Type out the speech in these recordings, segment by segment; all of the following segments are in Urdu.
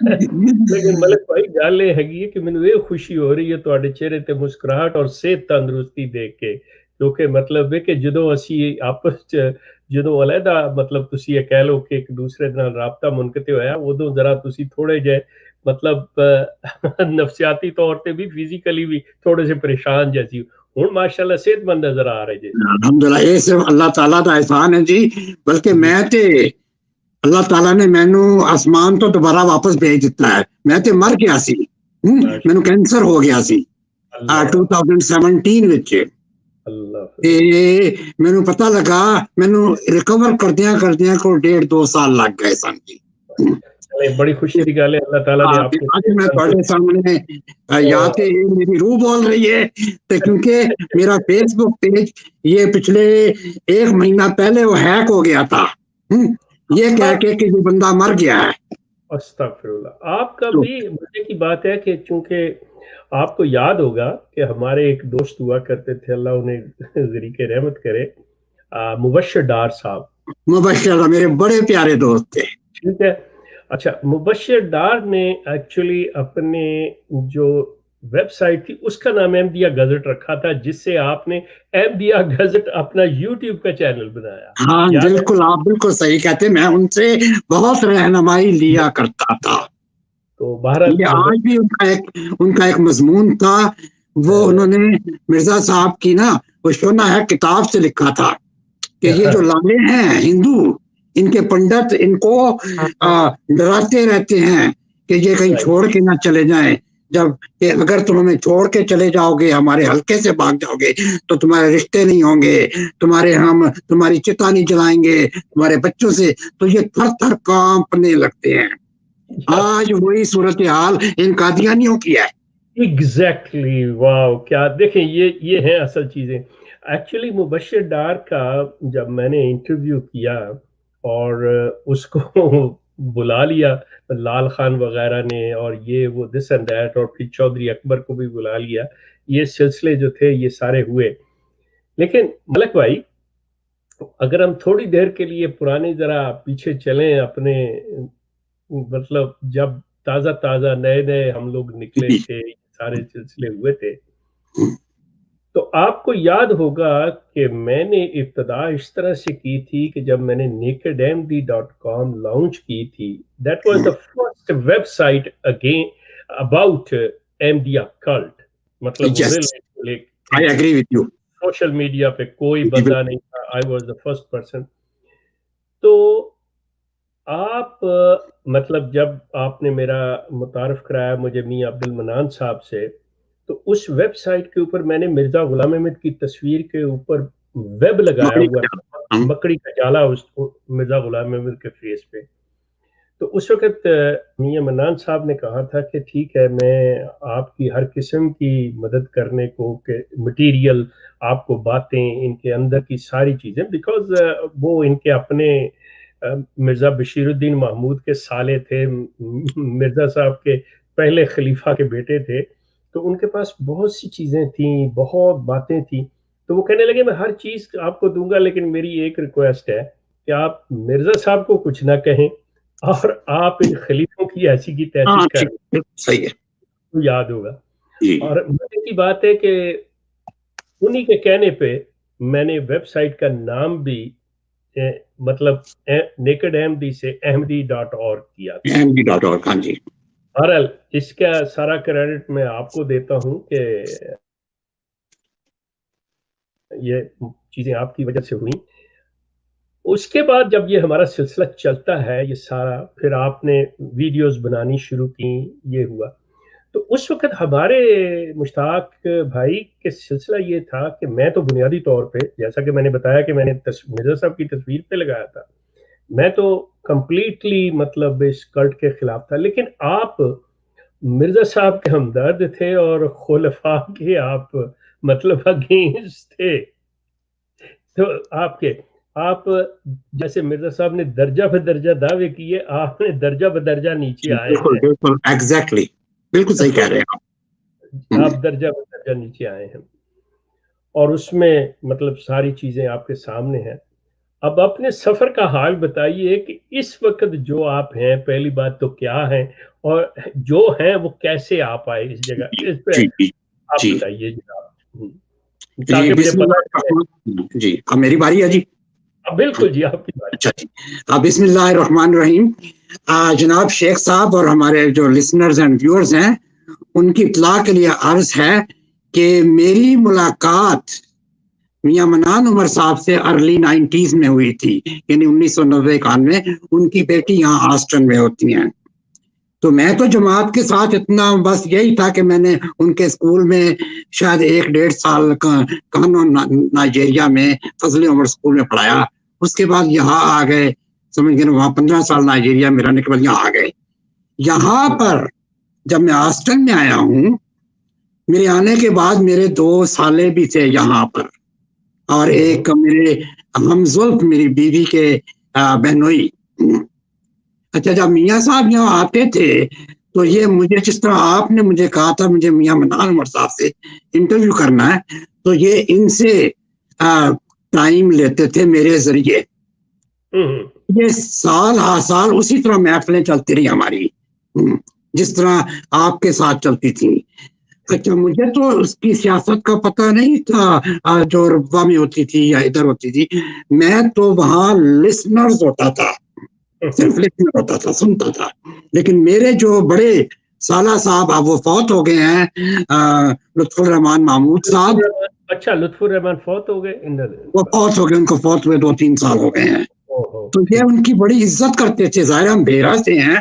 لیکن ملک بھائی گل یہ ہے کہ مینوں یہ خوشی ہو رہی ہے تواڈے چہرے تے مسکراہٹ اور صحت تندرستی دیکھ کے، کیونکہ مطلب ہے کہ جدوں اسی آپس چ جدوں علیحدہ مطلب تسی یہ کہہ لو کہ ایک دوسرے نال رابطہ منقطع ہویا ادوں ذرا تسی تھوڑے جے مطلب نفسیاتی طور تے بھی فزیکلی بھی تھوڑے سے پریشان جیسی ہوں ماشاءاللہ صحت مند نظر آ رہے جی. الحمدللہ یہ صرف اللہ تعالیٰ کا احسان ہے جی. بلکہ میں تے اللہ تعالیٰ نے مینو آسمان تو دوبارہ واپس بھیج دیتا ہے. میں تے مر گیا سی, مینو کینسر ہو گیا سی 2017 وچ. مینو پتہ لگا, مینو ریکور کردیاں کو 1.5-2 سال لگ گئے سن جی. بڑی خوشی کی گل ہے اللہ تعالیٰ نے آپ کو. میں تھوڑے سامنے یا تے میری روح بول رہی ہے تے کیونکہ میرا فیس بک پیج یہ پچھلے 1 مہینہ پہلے وہ ہیک ہو گیا تھا, یہ کہہ کے کہ یہ بندہ مر گیا ہے. استغفر اللہ. آپ کا بھی مزے کی بات ہے کہ چونکہ آپ کو یاد ہوگا کہ ہمارے ایک دوست ہوا کرتے تھے, اللہ انہیں ذریعہ رحمت کرے, مبشر ڈار صاحب. مبشر میرے بڑے پیارے دوست تھے. ٹھیک ہے. اچھا, مبشر ڈار نے ایکچولی اپنے جو ویب سائٹ تھی اس کا نام احمدیہ گزٹ رکھا تھا, جس سے آپ نے احمدیہ گزٹ اپنا یوٹیوب کا چینل بنایا. ہاں بالکل, آپ بالکل صحیح کہتے, میں ان سے بہت رہنمائی لیا کرتا تھا. تو بہرحال آج بھی ان کا ایک مضمون تھا, وہ انہوں نے مرزا صاحب کی نا وہ شونہ ہے کتاب سے لکھا تھا کہ یہ جو لالے ہیں ہندو, ان کے پنڈت ان کو ڈراتے رہتے ہیں کہ یہ کہیں چھوڑ کے نہ چلے جائیں, جب کہ اگر تم ہمیں چھوڑ کے چلے جاؤ گے, ہمارے حلقے سے بھاگ جاؤ گے تو تمہارے رشتے نہیں ہوں گے, ہم تمہاری چتا نہیں جلائیں گے, تمہارے بچوں سے. تو یہ تھر تھر کانپنے لگتے ہیں. آج وہی صورتحال ان قادیانیوں کی ہے. ایگزیکٹلی, واو, کیا دیکھیں یہ ہیں اصل چیزیں. ایکچولی مبشر ڈار کا جب میں نے انٹرویو کیا اور اس کو بلا لیا لال خان وغیرہ نے, اور یہ وہ دس اینڈ دیٹ, اور پھر چودھری اکبر کو بھی بلا لیا, یہ سلسلے جو تھے یہ سارے ہوئے. لیکن ملک بھائی اگر ہم تھوڑی دیر کے لیے پرانے ذرا پیچھے چلیں, اپنے مطلب جب تازہ نئے ہم لوگ نکلے تھے, سارے سلسلے ہوئے تھے, تو آپ کو یاد ہوگا کہ میں نے ابتدا اس طرح سے کی تھی کہ جب میں نے nakedmd.com لانچ کی تھی, that was the first website again about Ahmadiyya cult. مطلب I agree with you. Social media پہ کوئی بندہ نہیں تھا, I was the first person. تو آپ مطلب جب آپ نے میرا متعارف کرایا مجھے میاں عبد المنان صاحب سے, تو اس ویب سائٹ کے اوپر میں نے مرزا غلام احمد کی تصویر کے اوپر ویب لگایا ہوا تھا, مکڑی کا جالا اس مرزا غلام احمد کے فیس پہ. تو اس وقت میاں منان صاحب نے کہا تھا کہ ٹھیک ہے, میں آپ کی ہر قسم کی مدد کرنے کو, کہ مٹیریل آپ کو باتیں ان کے اندر کی ساری چیزیں, بیکاز وہ ان کے اپنے مرزا بشیر الدین محمود کے سالے تھے, مرزا صاحب کے پہلے خلیفہ کے بیٹے تھے, تو ان کے پاس بہت سی چیزیں تھیں, بہت باتیں تھیں. تو وہ کہنے لگے میں ہر چیز آپ کو دوں گا, لیکن میری ایک ریکویسٹ ہے کہ آپ مرزا صاحب کو کچھ نہ کہیں, اور آپ ان خلیفوں کی ایسی کی تیسی کریں. صحیح ہے, یاد ہوگا. اور مزے کی بات ہے کہ انہی کے کہنے پہ میں نے ویب سائٹ کا نام بھی مطلب نیکڈ احمدی سے ahmadi.org کیا تھا. ahmadi.org, ہاں جی. بہرحال اس کا سارا کریڈٹ میں آپ کو دیتا ہوں کہ یہ چیزیں آپ کی وجہ سے ہوئی. اس کے بعد جب یہ ہمارا سلسلہ چلتا ہے یہ سارا, پھر آپ نے ویڈیوز بنانی شروع کی, یہ ہوا. تو اس وقت ہمارے مشتاق بھائی کے سلسلہ یہ تھا کہ میں تو بنیادی طور پہ, جیسا کہ میں نے بتایا کہ میں نے مرزا صاحب کی تصویر پہ لگایا تھا, میں تو کمپلیٹلی مطلب اس کلٹ کے خلاف تھا, لیکن آپ مرزا صاحب کے ہمدرد تھے اور خلفاء کے آپ مطلب اگینسٹ تھے. تو آپ جیسے مرزا صاحب نے درجہ بدرجہ دعوے کیے, آپ نے درجہ بدرجہ نیچے آئے ہیں. بالکل ایگزیکٹلی, بالکل صحیح کہہ رہے ہیں آپ درجہ بدرجہ نیچے آئے ہیں, اور اس میں مطلب ساری چیزیں آپ کے سامنے ہیں. اب اپنے سفر کا حال بتائیے کہ اس وقت جو آپ ہیں، پہلی بات تو کیا ہیں، اور جو ہیں وہ کیسے آپ آئے اس جگہ، اس پہ جی جی آپ جی بتائیے جناب، جی تاکہ مجھے بسم پتا اللہ چلے۔ الرحمن جی اب میری باری ہے جی. بالکل جی، آپ کی بات۔ اچھا جی بسم اللہ الرحمن الرحیم. جناب شیخ صاحب اور ہمارے جو لسنرز اینڈ ویورز ہیں ان کی اطلاع کے لیے عرض ہے کہ میری ملاقات میاں منان عمر صاحب سے ارلی 90s میں ہوئی تھی، یعنی 1990-91. ان کی بیٹی یہاں آسٹن میں ہوتی ہیں. تو میں تو جماعت کے ساتھ اتنا بس یہی تھا کہ میں نے ان کے اسکول میں شاید 1-1.5 سال کانو نائجیریا میں فضل عمر اسکول میں پڑھایا. اس کے بعد یہاں آ گئے، سمجھ گئے وہاں 15 سال نائجیریا میں رہنے کے بعد یہاں آ گئے. یہاں پر جب میں آسٹن میں آیا ہوں، میرے آنے کے بعد میرے 2 سالے بھی تھے یہاں پر، اور ایک میرے ہمزلف میری بیوی کے بہنوئی. اچھا جب میاں صاحب یہاں آتے تھے تو یہ مجھے جس طرح آپ نے مجھے کہا تھا مجھے میاں منان عمر صاحب سے انٹرویو کرنا ہے، تو یہ ان سے ٹائم لیتے تھے میرے ذریعے. یہ سال ہر سال اسی طرح محفلیں چلتی رہی ہماری، جس طرح آپ کے ساتھ چلتی تھی. اچھا مجھے تو اس کی سیاست کا پتہ نہیں تھا جو ربا میں ہوتی تھی یا ادھر ہوتی تھی. میں تو وہاں لسنرز ہوتا تھا، صرف لکھنا ہوتا تھا، سنتا تھا. لیکن میرے جو بڑے سالہ صاحب اب وہ فوت ہو گئے ہیں، لطف الرحمان محمود صاحب. اچھا لطف الرحمان فوت ہو گئے، وہ فوت ہو گئے، ان کو فوت ہوئے 2-3 سال ہو گئے ہیں. تو یہ ان کی بڑی عزت کرتے تھے، ظاہر ہم بھیرا سے ہیں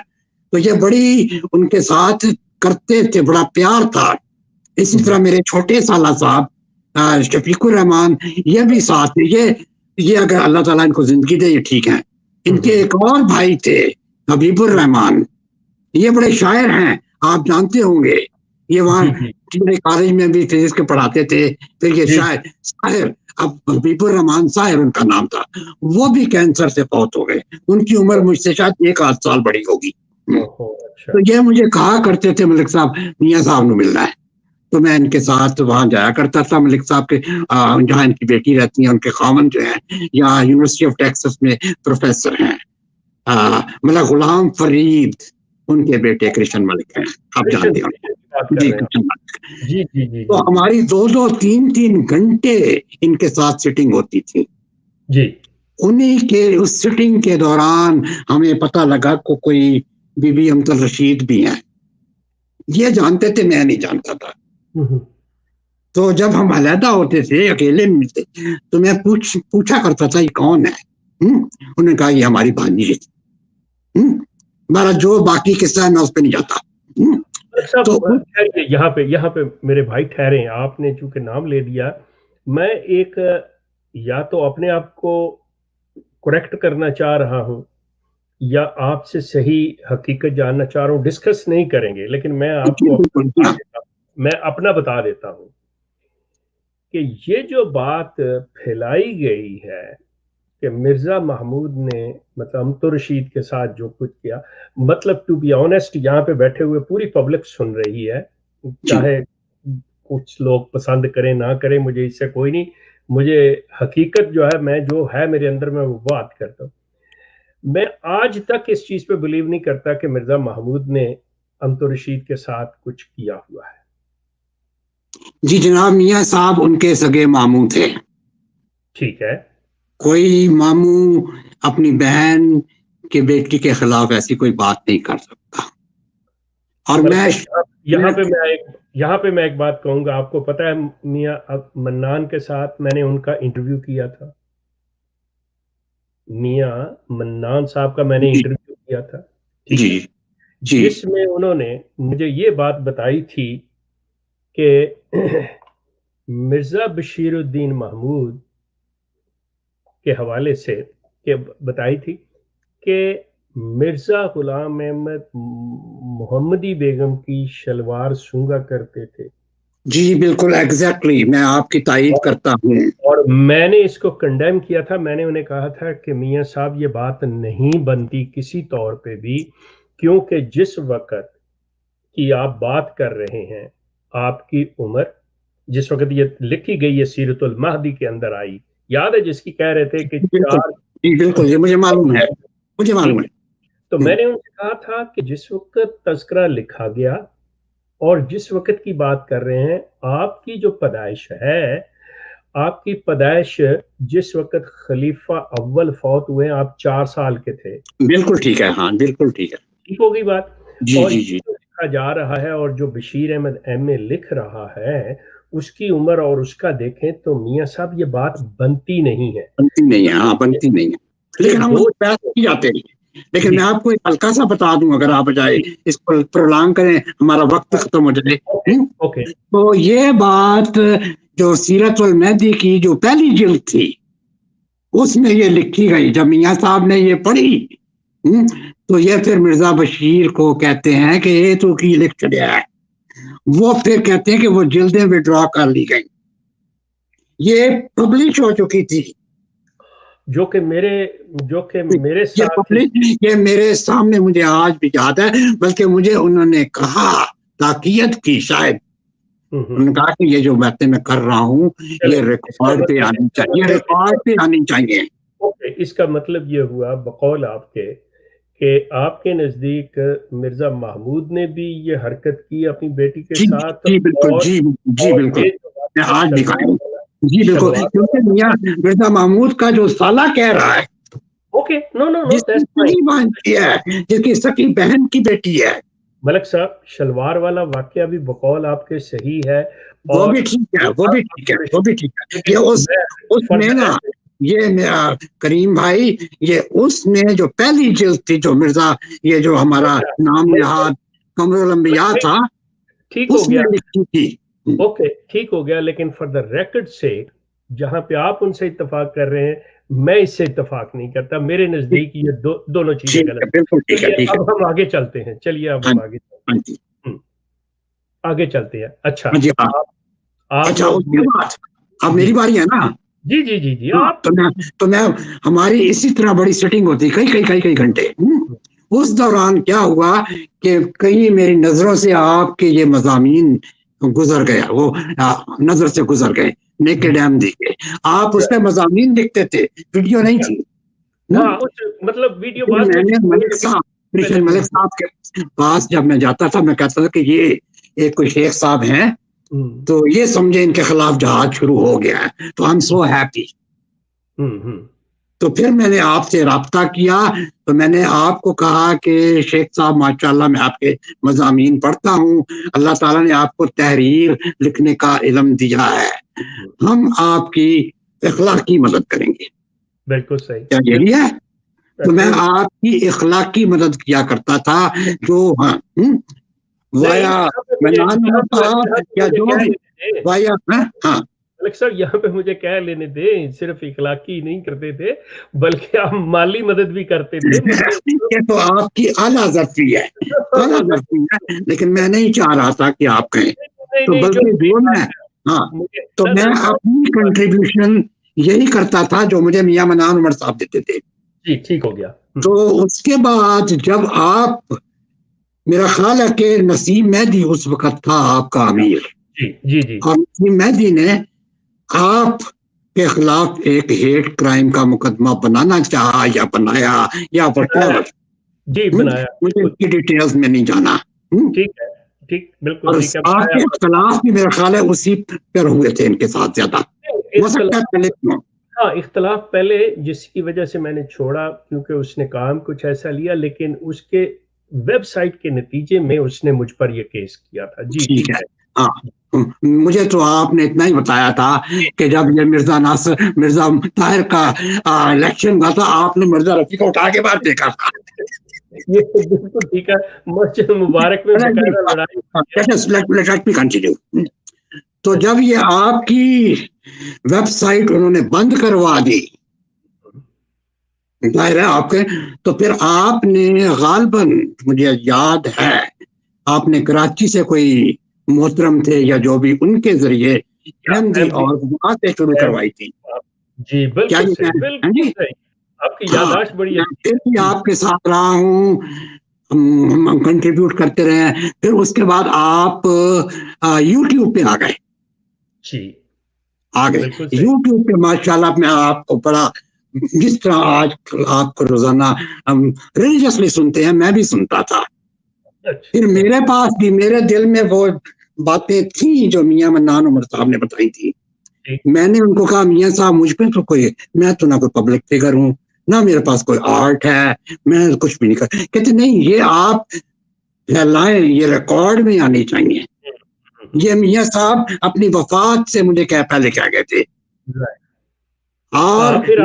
تو یہ بڑی ان کے ساتھ کرتے تھے، بڑا پیار تھا. اسی طرح میرے چھوٹے سالہ صاحب شفیق الرحمان یہ بھی ساتھ ہیں. یہ اگر اللہ تعالیٰ ان کو زندگی دے یہ ٹھیک ہیں. ان کے ایک اور بھائی تھے حبیب الرحمان، یہ بڑے شاعر ہیں، آپ جانتے ہوں گے. یہ وہاں کالج میں بھی فزکس کے پڑھاتے تھے. پھر یہ شاعر اب حبیب الرحمان شاعر ان کا نام تھا، وہ بھی کینسر سے فوت ہو گئے. ان کی عمر مجھ سے شاید 1-8 سال بڑی ہوگی. تو یہ مجھے کہا کرتے تھے ملک صاحب میاں صاحب نے ملنا ہے، تو میں ان کے ساتھ وہاں جایا کرتا تھا. ملک صاحب کے جہاں ان کی بیٹی رہتی ہیں، ان کے خاوند جو ہیں یہاں یونیورسٹی آف ٹیکسس میں پروفیسر ہیں. مطلب غلام فرید ان کے بیٹے کرشن ملک ہیں، آپ جانتے ہیں جی کرشن ملک. تو ہماری 2-3 گھنٹے ان کے ساتھ سٹنگ ہوتی تھی جی. انہیں کے اس سٹنگ کے دوران ہمیں پتہ لگا کہ کوئی بی بی امطل رشید بھی ہیں. یہ جانتے تھے، میں نہیں جانتا تھا. تو جب ہم علیحدہ ہوتے تھے، اکیلے ملتے تو میں پوچھا کرتا تھا یہ کون ہے. انہوں نے کہا یہ ہماری بھانجی ہے. ہمارا جو باقی قصہ ہے میں اس پہ نہیں جاتا. یہاں پہ میرے بھائی ٹھہرے ہیں، آپ نے چونکہ نام لے دیا، میں ایک یا تو اپنے آپ کو کریکٹ کرنا چاہ رہا ہوں یا آپ سے صحیح حقیقت جاننا چاہ رہا ہوں. ڈسکس نہیں کریں گے، لیکن میں آپ کو اپنا بتا دیتا ہوں کہ یہ جو بات پھیلائی گئی ہے کہ مرزا محمود نے مطلب امتو رشید کے ساتھ جو کچھ کیا، مطلب ٹو بی آنیسٹ یہاں پہ بیٹھے ہوئے پوری پبلک سن رہی ہے، چاہے کچھ لوگ پسند کریں نہ کریں، مجھے اس سے کوئی نہیں. مجھے حقیقت جو ہے میں جو ہے میرے اندر میں وہ بات کرتا ہوں. میں آج تک اس چیز پہ بلیو نہیں کرتا کہ مرزا محمود نے امتو رشید کے ساتھ کچھ کیا ہوا ہے. جی جناب میاں صاحب ان کے سگے ماموں تھے. ٹھیک ہے. کوئی ماموں اپنی بہن کے بیٹی کے خلاف ایسی کوئی بات نہیں کر سکتا. اور میں یہاں پہ میں ایک بات کہوں گا، آپ کو پتہ ہے میاں منان کے ساتھ میں نے ان کا انٹرویو کیا تھا. میاں منان صاحب کا میں نے انٹرویو کیا تھا، ٹھیک ہے، جس میں انہوں نے مجھے یہ بات بتائی تھی کہ مرزا بشیر الدین محمود کے حوالے سے کہ بتائی تھی کہ مرزا غلام احمد محمدی بیگم کی شلوار سونگا کرتے تھے. جی بالکل ایگزیکٹلی، میں آپ کی تائید کرتا ہوں. اور میں نے اس کو کنڈیم کیا تھا. میں نے انہیں کہا تھا کہ میاں صاحب یہ بات نہیں بنتی کسی طور پہ بھی، کیونکہ جس وقت کی آپ بات کر رہے ہیں، آپ کی عمر جس وقت یہ لکھی گئی ہے سیرت المہدی کے اندر آئی، یاد ہے جس کی کہہ رہے تھے کہ جی بالکل، یہ مجھے معلوم ہے، مجھے معلوم ہے. تو میں نے ان سے کہا تھا کہ جس وقت تذکرہ لکھا گیا اور جس وقت کی بات کر رہے ہیں، آپ کی جو پیدائش ہے، آپ کی پیدائش جس وقت خلیفہ اول فوت ہوئے آپ 4 سال کے تھے. بالکل ٹھیک ہے، ہاں بالکل ٹھیک ہے. ٹھیک ہو گئی بات. جی اور جی یہ جی جو لکھا جا رہا ہے اور جو بشیر احمد ایم لکھ رہا ہے، اس کی عمر اور اس کا دیکھیں تو میاں صاحب یہ بات بنتی نہیں ہے. بنتی نہیں ہے، ہاں بنتی نہیں ہے، لیکن ہم اس پہ بحث کی جاتے ہیں. لیکن میں آپ کو ایک ہلکا سا بتا دوں، اگر آپ بجائے اس کو پرولانگ کریں، ہمارا وقت ختم ہو جائے. اوکے تو یہ بات جو سیرت المہدی کی جو پہلی جلد تھی اس میں یہ لکھی گئی، جب میاں صاحب نے یہ پڑھی تو یہ پھر مرزا بشیر کو کہتے ہیں کہ یہ تو کی لکھ چڑیا ہے. وہ پھر کہتے ہیں کہ وہ جلدیں وڈرا کر لی گئی. یہ پبلش ہو چکی تھی، جو کہ میرے ساتھ یہ میرے سامنے مجھے آج بھی یاد ہے. بلکہ مجھے انہوں نے کہا، تاکید کی شاید، انہوں نے کہا کہ یہ جو باتیں میں کر رہا ہوں یہ ریکارڈ پہ آنی چاہیے، ریکارڈ پہ آنی چاہیے. اس کا مطلب یہ ہوا بقول آپ کے کہ آپ کے نزدیک مرزا محمود نے بھی یہ حرکت کی اپنی بیٹی کے ساتھ. جی بالکل، جی جی بالکل، میں آج بھی قائم ہوں. جی بالکل، کیونکہ میاں مرزا محمود کا جو سالہ کہہ رہا ہے، اوکے نو جس کی سکی بہن کی بیٹی ہے. ملک صاحب، شلوار والا واقعہ بھی بقول آپ کے صحیح ہے، وہ بھی ٹھیک ہے، وہ بھی ٹھیک ہے، وہ بھی ٹھیک ہے. یہ اس میں نا، یہ میرا کریم بھائی، یہ اس میں جو پہلی جلد تھی، جو مرزا یہ جو ہمارا نام نہاد قمر الانبیاء تھا، ٹھیک ہو اس گیا. میں لکھی تھی. اوکے ٹھیک ہو گیا، لیکن فار دا ریکارڈ سے جہاں پہ آپ ان سے اتفاق کر رہے ہیں، میں اس سے اتفاق نہیں کرتا. میرے نزدیک یہ دونوں چیزیں غلط. بالکل ٹھیک ہے، ٹھیک ہے. اب ہم آگے چلتے ہیں، چلیے اب ہم آگے چلتے ہیں. اچھا جی ہاں، اچھا اس کے بعد اب میری باری ہے نا. جی جی جی جی. تو میں ہماری اسی طرح بڑی سیٹنگ ہوتی کئی گھنٹے. اس دوران کیا ہوا کہ کئی میری نظروں سے آپ کے یہ مضامین گزر گیا، وہ نظر سے گزر گئے. نیکڈ احمدی کے آپ اس پہ مضامین لکھتے تھے، ویڈیو نہیں تھی. مطلب ویڈیو ملک صاحب کے پاس جب میں جاتا تھا، میں کہتا تھا کہ یہ ایک کوئی شیخ صاحب ہیں، تو یہ سمجھے ان کے خلاف جہاد شروع ہو گیا ہے، تو I'm so happy. تو پھر میں نے آپ سے رابطہ کیا، تو میں نے آپ کو کہا کہ شیخ صاحب ماشاءاللہ میں آپ کے مضامین پڑھتا ہوں، اللہ تعالیٰ نے آپ کو تحریر لکھنے کا علم دیا ہے، ہم آپ کی اخلاقی مدد کریں گے. بالکل صحیح، کیا یہی ہے؟ تو میں آپ کی اخلاقی مدد کیا کرتا تھا، جو ملک صاحب یہاں پہ مجھے کہہ لینے دیں، صرف اخلاقی نہیں کرتے تھے بلکہ آپ مالی مدد بھی کرتے تھے. یہ تو آپ کی اعلیٰ ظرفی ہے، اعلیٰ ظرفی ہے، لیکن میں نہیں چاہ رہا تھا کہ آپ کہیں. تو بلکہ جو میں اپنی کنٹریبیوشن یہی کرتا تھا جو مجھے میاں منان عمر صاحب دیتے تھے. جی ٹھیک ہو گیا. تو اس کے بعد جب آپ، میرا خیال ہے کہ نسیم مہدی اس وقت تھا آپ کا امیر. جی جی. اور نسیم مہدی نے آپ کے خلاف ایک ہیٹ کرائم کا مقدمہ بنانا چاہا یا بنایا یا whatever. جی بنایا. مجھے اس کی ڈیٹیلز میں نہیں جانا. ٹھیک ہے، ٹھیک، بالکل اور ٹھیک ہے. آپ کے اختلاف بھی میرا خیال ہے اسی پر ہوئے تھے ان کے ساتھ زیادہ. ہو سکتا ہے پہلے ہاں اختلاف پہلے، جس کی وجہ سے میں نے چھوڑا کیونکہ اس نے کام کچھ ایسا لیا، لیکن اس کے ویب سائٹ کے نتیجے میں اس نے مجھ پر یہ کیس کیا تھا. جی ٹھیک ہے. ہاں مجھے تو آپ نے اتنا ہی بتایا تھا کہ جب یہ مرزا طاہر کا الیکشن ہوا تھا، آپ نے مرزا رفیع کو اٹھا کے بعد دیکھا تھا. یہ بالکل ٹھیک ہے. مسجد مبارک میں کنٹینیو. تو جب یہ آپ کی ویب سائٹ انہوں نے بند کروا دی، ظاہر ہے آپ کے، تو پھر آپ نے غالباً، مجھے یاد ہے، آپ نے کراچی سے کوئی محترم تھے یا جو بھی، ان کے ذریعے اور باتیں شروع کروائی تھی. جی بالکل صحیح. آپ کی یادداشت بڑی ہے. آپ کے ساتھ رہا ہوں، ہم کنٹریبیوٹ کرتے رہے. پھر اس کے بعد آپ یوٹیوب پہ آ گئے. جی آ گئے یوٹیوب پہ ماشاءاللہ. میں آپ کو بڑا جس طرح آج آپ کو روزانہ ہم ریلیجسلی سنتے ہیں، میں بھی سنتا تھا. پھر میرے پاس بھی میرے دل میں وہ باتیں تھیں جو میاں منان عمر صاحب نے بتائی تھی. میں نے ان کو کہا میاں صاحب مجھ پہ تو کوئی، میں تو نہ کوئی پبلک فگر ہوں، نہ میرے پاس کوئی آرٹ ہے، میں کچھ بھی نہیں کر. کہتے نہیں، یہ آپ پھیلائیں، یہ ریکارڈ میں آنی چاہیے. یہ میاں صاحب اپنی وفات سے مجھے پہلے کہہ گئے تھے. اور پھر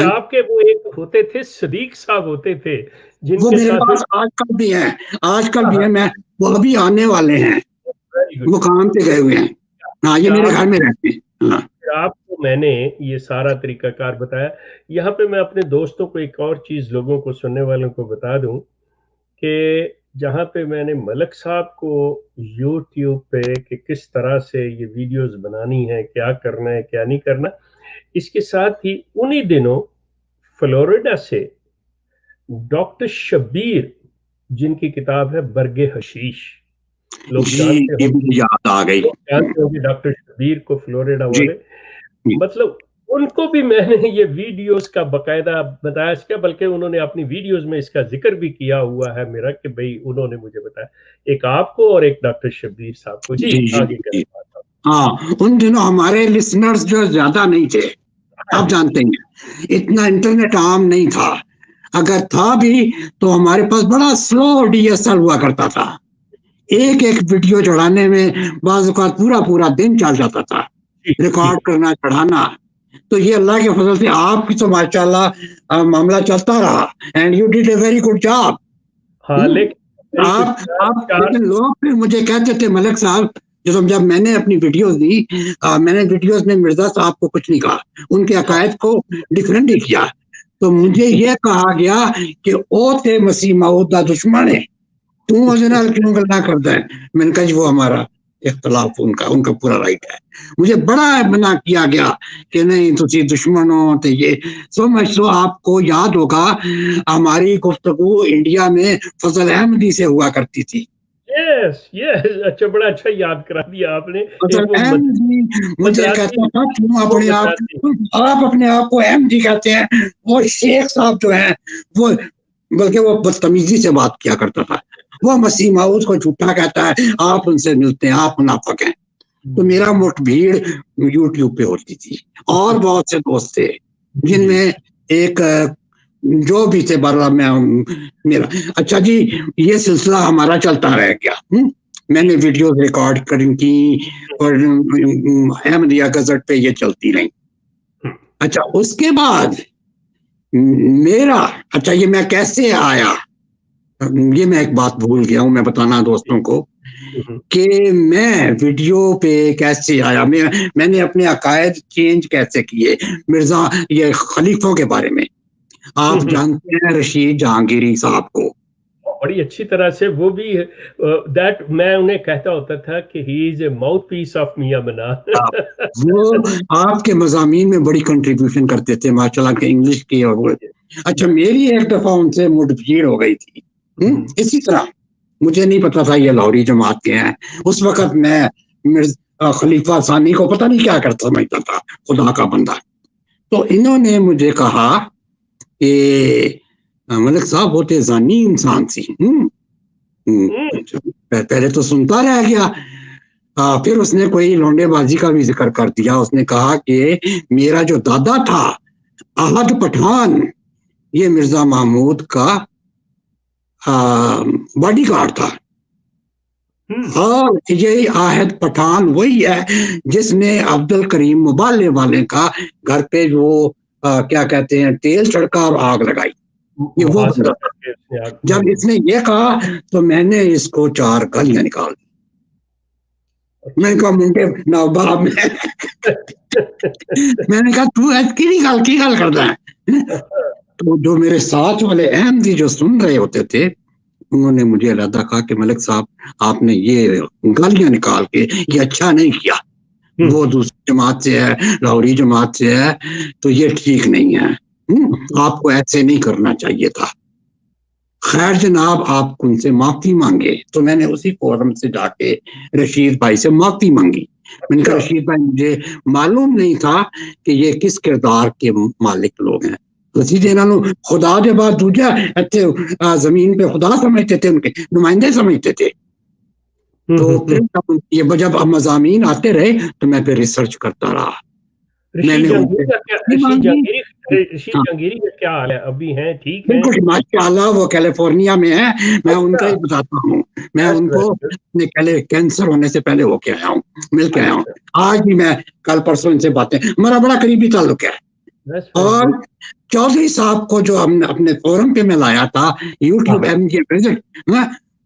آپ کے وہ ایک ہوتے تھے صدیق صاحب ہوتے تھے جن وہ کے میرے پاس ساتھ آج کل بھی ہیں، آج کل بھی ہیں. میں وہ ابھی آنے والے ہیں، وہ کام پہ گئے ہوئے ہیں. ہاں، یہ میرے گھر میں رہتے ہیں. ہاں، آپ کو میں نے یہ سارا طریقہ کار بتایا. یہاں پہ میں اپنے دوستوں کو ایک اور چیز، لوگوں کو، سننے والوں کو بتا دوں کہ جہاں پہ میں نے ملک صاحب کو یوٹیوب پہ کہ کس طرح سے یہ ویڈیوز بنانی ہے، کیا کرنا ہے کیا نہیں کرنا، اس کے ساتھ ہی انہی دنوں فلوریڈا سے ڈاکٹر شبیر، جن کی کتاب ہے برگ حشیش، لوگ جانتے ہوں، یاد آ گئی. جانتے ہوں گے ڈاکٹر شبیر کو، فلوریڈا والے. مطلب ان کو بھی میں نے یہ ویڈیوز کا باقاعدہ بتایا اس کا، بلکہ انہوں نے اپنی ویڈیوز میں اس کا ذکر بھی کیا ہوا ہے میرا کہ بھئی انہوں نے مجھے بتایا، ایک آپ کو اور ایک ڈاکٹر شبیر صاحب کو. جی آگے کریں. ہاں، ان دنوں ہمارے لسنرز جو زیادہ نہیں تھے، آپ جانتے ہیں اتنا انٹرنیٹ عام نہیں تھا. اگر تھا بھی تو ہمارے پاس بڑا سلو ڈی ایس ایل ہوا کرتا تھا. ایک ویڈیو چڑھانے میں بعض اوقات پورا دن چل جاتا تھا، ریکارڈ کرنا، چڑھانا. تو یہ اللہ کے فضل سے آپ کی تو ماشاءاللہ معاملہ چلتا رہا، and you did a very good job. لیکن لوگ پھر مجھے کہتے تھے ملک صاحب، جب میں نے اپنی ویڈیوز دی، میں نے ویڈیوز میں مرزا صاحب کو کچھ نہیں کہا، ان کے عقائد کو ڈیفرنٹ ہی کیا. تو مجھے یہ کہا گیا کہ او تھے مسیح موعود دا دشمن ہے، تو وجہ کیوں گلا کرتا ہے. میں نے کہا جی وہ ہمارا اختلاف، ان کا پورا رائٹ ہے. مجھے بڑا منع کیا گیا کہ نہیں تسی دشمن ہو. تو یہ سو آپ کو یاد ہوگا ہماری گفتگو انڈیا میں فضل احمدی سے ہوا کرتی تھی. اچھا، بڑا اچھا یاد کرا دیا آپ نے. مجھے کہتا تھا کیوں آپ اپنے آپ کو احمدی کہتے ہیں. وہ شیخ صاحب جو ہیں وہ، بلکہ وہ بدتمیزی سے بات کیا کرتا تھا، وہ مسیح موعود کو جھوٹا کہتا ہے، آپ ان سے ملتے ہیں، آپ منافق ہیں. تو میرا مٹ بھیڑ یوٹیوب پہ ہوتی تھی، اور بہت سے دوست تھے جن میں ایک جو بھی تھے بارہ میں میرا. اچھا جی، یہ سلسلہ ہمارا چلتا رہ گیا. میں نے ویڈیوز ریکارڈ کی اور احمدیہ گزٹ پہ یہ چلتی رہی. اچھا، اس کے بعد میرا، اچھا یہ میں کیسے آیا، یہ میں ایک بات بھول گیا ہوں میں بتانا دوستوں کو کہ میں ویڈیو پہ کیسے آیا. میں نے اپنے عقائد چینج کیسے کیے. مرزا یہ خلیفوں کے بارے میں آپ جانتے ہیں رشید جہانگیری صاحب کو بڑی اچھی طرح سے. وہ بھی دیٹ میں انہیں کہتا ہوتا تھا کہ ہی is a mouth piece of میاں منان. وہ آپ کے مضامین میں بڑی کنٹریبیوشن کرتے تھے ماشاءاللہ کے انگلش کی. اور اچھا، میری ایک دفعہ ان سے مٹ بھیڑ ہو گئی تھی. اسی طرح مجھے نہیں پتا تھا یہ لاہوری جماعت کے ہیں. اس وقت میں خلیفہ ثانی کو پتہ نہیں کیا کرتا سمجھتا تھا، خدا کا بندہ. تو انہوں نے مجھے کہا کہ ملک صاحب ہوتے زانی انسان سی. پہلے تو سنتا رہ گیا، پھر اس نے کوئی لونڈے بازی کا بھی ذکر کر دیا. اس نے کہا کہ میرا جو دادا تھا احد پٹھان، یہ مرزا محمود کا باڈی گارڈ تھا. اور یہ احد پٹھان وہی ہے جس نے عبد الکریم مبالے والے کا گھر پہ وہ کیا کہتے ہیں تیل چھڑکا اور آگ لگائی. یہ وہ بندہ. جب اس نے یہ کہا تو میں نے اس کو 4 گالیاں نکال دی. میں نے کہا منڈے نواب میں نے کہا تو کی گال کرتا ہے. تو جو میرے ساتھ والے احمدی جو سن رہے ہوتے تھے انہوں نے مجھے علیحدہ کہا کہ ملک صاحب آپ نے یہ گالیاں نکال کے یہ اچھا نہیں کیا. وہ دوسری جماعت سے ہے، لاہوری جماعت سے ہے، تو یہ ٹھیک نہیں ہے، آپ کو ایسے نہیں کرنا چاہیے تھا. خیر جناب، آپ ان سے معافی مانگے. تو میں نے اسی فورم سے جا کے رشید بھائی سے معافی مانگی. میں نے کہا رشید بھائی مجھے معلوم نہیں تھا کہ یہ کس کردار کے مالک لوگ ہیں. رشید انہوں خدا کے بعد دوجا زمین پہ خدا سمجھتے تھے, ان کے نمائندے سمجھتے تھے. تو پھر جب مضامین آتے رہے تو میں پھر ریسرچ کرتا رہا. رشید جہانگیری کا کیا حال ہے؟ ابھی ہیں ٹھیک ہے؟ بالکل ماشاء اللہ, وہ کیلیفورنیا میں ہے. میں ان کا ہی بتاتا ہوں, میں ان کو کینسر ہونے سے پہلے ہو کے آیا ہوں, مل کے آیا ہوں. آج بھی میں کل پرسوں ان سے باتیں, ہمارا بڑا قریبی تعلق ہے. اور چودھری صاحب کو جو ہم نے اپنے فورم پہ میں لایا تھا یوٹیوب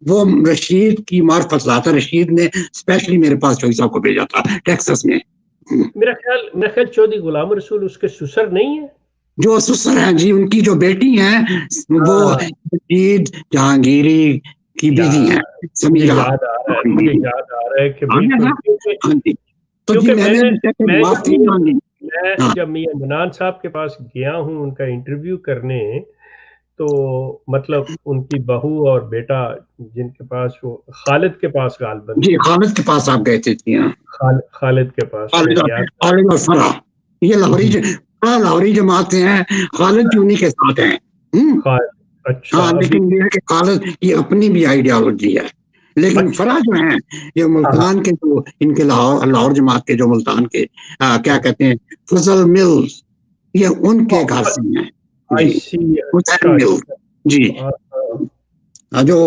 وہ رشید کی معرفت لاتا. رشید نے اسپیشلی میرے پاس چودھری صاحب کو بھیجا تھا ٹیکساس میں. میرا خیال چودھری غلام رسول اس کے سسر نہیں ہے؟ جو سسر ہیں جی, ان کی جو بیٹی ہیں وہ رشید جہانگیری کی بیوی ہیں سمیرہ. یاد آ رہا ہے کہ بالکل. تو جی میں معافی مانگی. میں جب میاں منان صاحب کے پاس گیا ہوں ان کا انٹرویو کرنے, تو مطلب ان کی بہو اور بیٹا جن کے پاس, وہ خالد کے پاس غالباً, جی خالد کے پاس آپ گئے تھے. خالد کے پاس خالد اور فرح, یہ لاہوری جماعت ہیں. خالد جی انہی کے ساتھ ہیں. اچھا, لیکن یہ ہے کہ خالد کی اپنی بھی آئیڈیالوجی ہے. لیکن فرح جو ہیں یہ ملتان کے, جو ان کے لاہور جماعت کے جو ملتان کے کیا کہتے ہیں فضل ملز, یہ ان کے گھر سے ہیں. جی جو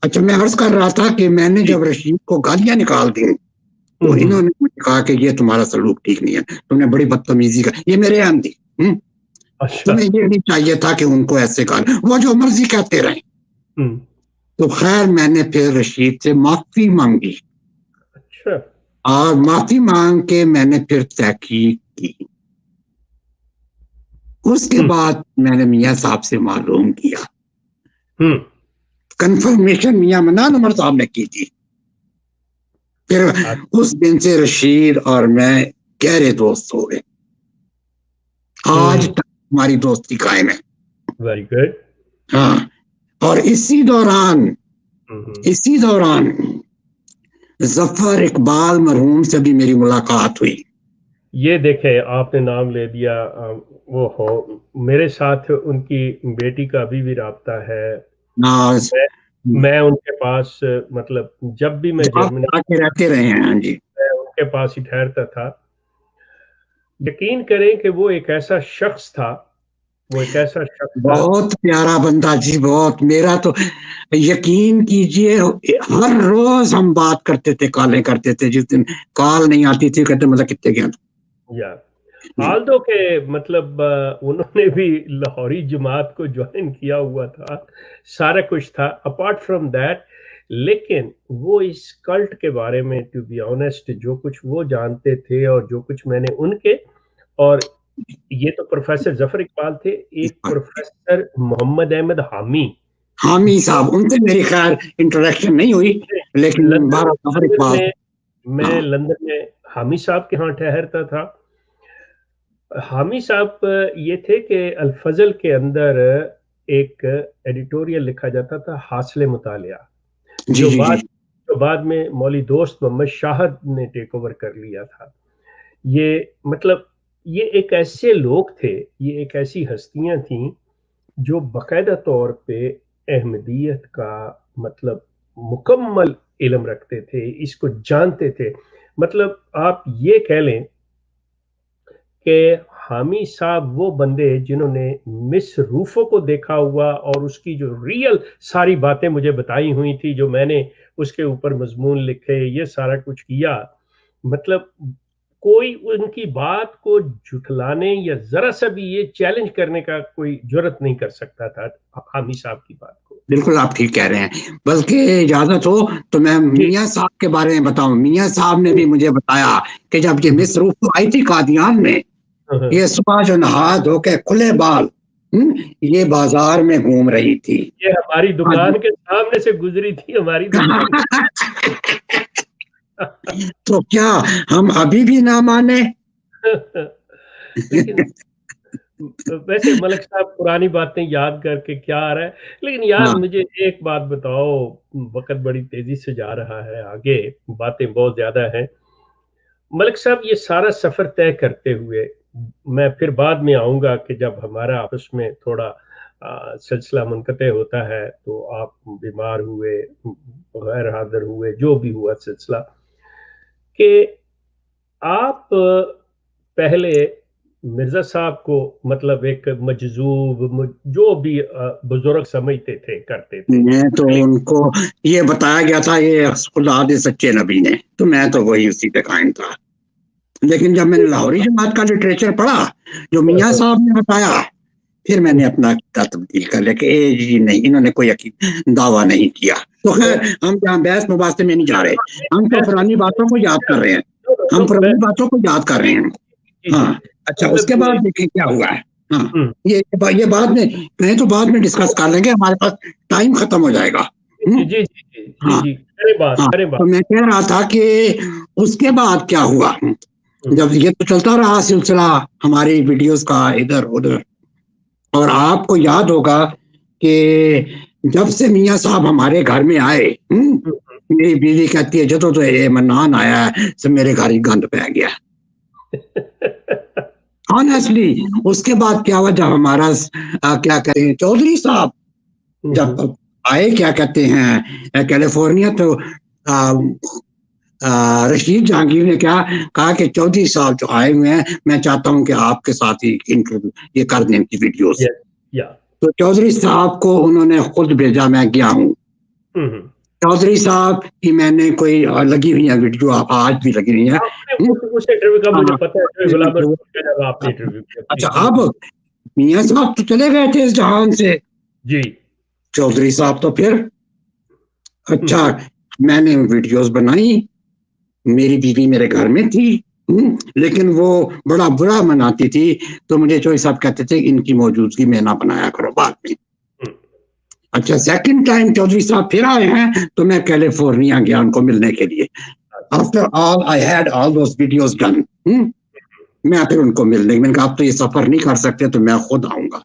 اچھا میں عرض کر رہا تھا کہ میں نے جب رشید کو گالیاں نکال دی تو انہوں نے مجھے کہا کہ یہ تمہارا سلوک ٹھیک نہیں ہے, تم نے بڑی بدتمیزی کا, یہ میرے یہاں تھی. تمہیں یہ نہیں چاہیے تھا کہ ان کو ایسے کہا, وہ جو مرضی کہتے رہے. تو خیر میں نے پھر رشید سے معافی مانگی. اور معافی مانگ کے میں نے پھر تحقیق کی. اس کے بعد میں نے میاں صاحب سے معلوم کیا. کنفرمیشن میاں منان عمر صاحب نے کی تھی. پھر اس دن سے رشید اور میں گہرے دوست ہو گئے. آج تک ہماری دوستی قائم ہے. Very good. ہاں, اور اسی دوران ظفر اقبال مرحوم سے بھی میری ملاقات ہوئی. یہ دیکھیں آپ نے نام لے دیا, وہ ہو میرے ساتھ ان کی بیٹی کا ابھی بھی رابطہ ہے. میں ان کے پاس مطلب جب بھی میں جرمنی رہتے رہے ہیں. ہاں جی, میں ان کے پاس ہی ٹھہرتا تھا. یقین کریں کہ وہ ایک ایسا شخص تھا, بہت پیارا بندہ جی, بہت. میرا تو یقین کیجئے ہر روز ہم بات کرتے تھے, کالیں کرتے تھے. جس دن کال نہیں آتی تھی کہتے مطلب کتنے گیا. آلدو کہ مطلب انہوں نے بھی لاہوری جماعت کو جوائن کیا ہوا تھا, سارا کچھ تھا اپارٹ فرام دیٹ. لیکن وہ اس کلٹ کے بارے میں ٹو بی آنیسٹ جو کچھ وہ جانتے تھے اور جو کچھ میں نے ان کے, اور یہ تو پروفیسر ظفر اقبال تھے, ایک پروفیسر محمد احمد حامی صاحب, ان سے میری خیر انٹریکشن نہیں ہوئی, لیکن میں لندن میں حامی صاحب کے ہاں ٹھہرتا تھا. حامی صاحب یہ تھے کہ الفضل کے اندر ایک ایڈیٹوریل لکھا جاتا تھا حاصل مطالعہ, جو بعد میں مولوی دوست محمد شاہد نے ٹیک اوور کر لیا تھا. یہ مطلب یہ ایک ایسے لوگ تھے, یہ ایک ایسی ہستیاں تھیں جو باقاعدہ طور پہ احمدیت کا مطلب مکمل علم رکھتے تھے, اس کو جانتے تھے. مطلب آپ یہ کہہ لیں کہ حامی صاحب وہ بندے جنہوں نے مس روفو کو دیکھا ہوا اور اس کی جو ریئل ساری باتیں مجھے بتائی ہوئی تھی, جو میں نے اس کے اوپر مضمون لکھے, یہ سارا کچھ کیا. مطلب کوئی ان کی بات کو جھٹلانے یا ذرا سا بھی یہ چیلنج کرنے کا کوئی جرت نہیں کر سکتا تھا حامی صاحب کی بات کو. بالکل آپ ٹھیک کہہ رہے ہیں. بلکہ اجازت ہو تو میں میاں صاحب کے بارے میں بتاؤں. میاں صاحب نے بھی مجھے بتایا کہ جب یہ مس روفو آئی تھی قادیان میں, یہ صبح جو نہا دھو کے کھلے بال یہ بازار میں گھوم رہی تھی. یہ ہماری دکان کے سامنے سے گزری تھی, ہماری دکان. تو کیا ہم ابھی بھی نہ مانے؟ ویسے ملک صاحب پرانی باتیں یاد کر کے کیا آ رہا ہے, لیکن یار مجھے ایک بات بتاؤ, وقت بڑی تیزی سے جا رہا ہے, آگے باتیں بہت زیادہ ہیں. ملک صاحب یہ سارا سفر طے کرتے ہوئے میں پھر بعد میں آؤں گا کہ جب ہمارا آپس میں تھوڑا سلسلہ منقطع ہوتا ہے تو آپ بیمار ہوئے، غیر حاضر ہوئے، جو بھی ہوا سلسلہ، کہ آپ پہلے مرزا صاحب کو مطلب ایک مجذوب جو بھی بزرگ سمجھتے تھے کرتے تھے. میں تو ان کو یہ بتایا گیا تھا یہ خدا دے سچے نبی نے، تو میں تو وہی اسی پہ قائم تھا. لیکن جب میں نے لاہوری جماعت کا لٹریچر پڑھا جو میاں صاحب نے بتایا، پھر میں نے اپنا عقیدہ تبدیل کر لیا کہ جی نہیں، انہوں نے کوئی دعویٰ نہیں کیا. تو خیر ہم جہاں بحث مباحثے میں نہیں جا رہے، ہم تو پرانی باتوں کو یاد کر رہے ہیں، ہم پرانی باتوں کو یاد کر رہے ہیں. ہاں اچھا، اس کے بعد دیکھیں کیا ہوا ہے. ہاں یہ بعد میں کہیں تو بعد میں ڈسکس کر لیں گے، ہمارے پاس ٹائم ختم ہو جائے گا. تو میں کہہ رہا تھا کہ اس کے بعد کیا ہوا. جب یہ تو چلتا رہا سلسلہ ہماری ویڈیوز کا ادھر ادھر، اور آپ کو یاد ہوگا کہ جب سے میاں صاحب ہمارے گھر میں آئے، میری بیوی کہتی ہے جدو تو یہ منان آیا ہے تو میرے گھر ہی گند پہ گیا. آنیسٹلی اس کے بعد کیا ہوا، جب ہمارا کیا کہتے ہیں چودھری صاحب جب آئے کیا کہتے ہیں کیلیفورنیا، تو رشید جہانگیر نے کیا کہا کہ چودھری صاحب جو آئے ہوئے ہیں میں چاہتا ہوں کہ آپ کے ساتھ ہی انٹرویو یہ کر دیں کی ویڈیوز. تو چودھری صاحب کو انہوں نے خود بھیجا، میں گیا ہوں. چودھری صاحب کی میں نے کوئی لگی ہوئی ہے ویڈیو، آج بھی لگی ہوئی ہے. اچھا، اب میاں صاحب تو چلے گئے تھے اس جہان سے، جی چودھری صاحب تو پھر اچھا میں نے ویڈیوز بنائی، میری بیوی میرے گھر میں تھی، لیکن وہ بڑا برا مناتی تھی، تو مجھے چودھری صاحب کہتے تھے ان کی موجودگی میں نہ بنایا کرو بعد میں. اچھا سیکنڈ ٹائم چودھری صاحب پھر آئے ہیں تو میں کیلیفورنیا گیا ان کو ملنے کے لیے. After all I had all those videos done. میں پھر ان کو ملنے، میں نے کہا آپ تو یہ سفر نہیں کر سکتے تو میں خود آؤں گا.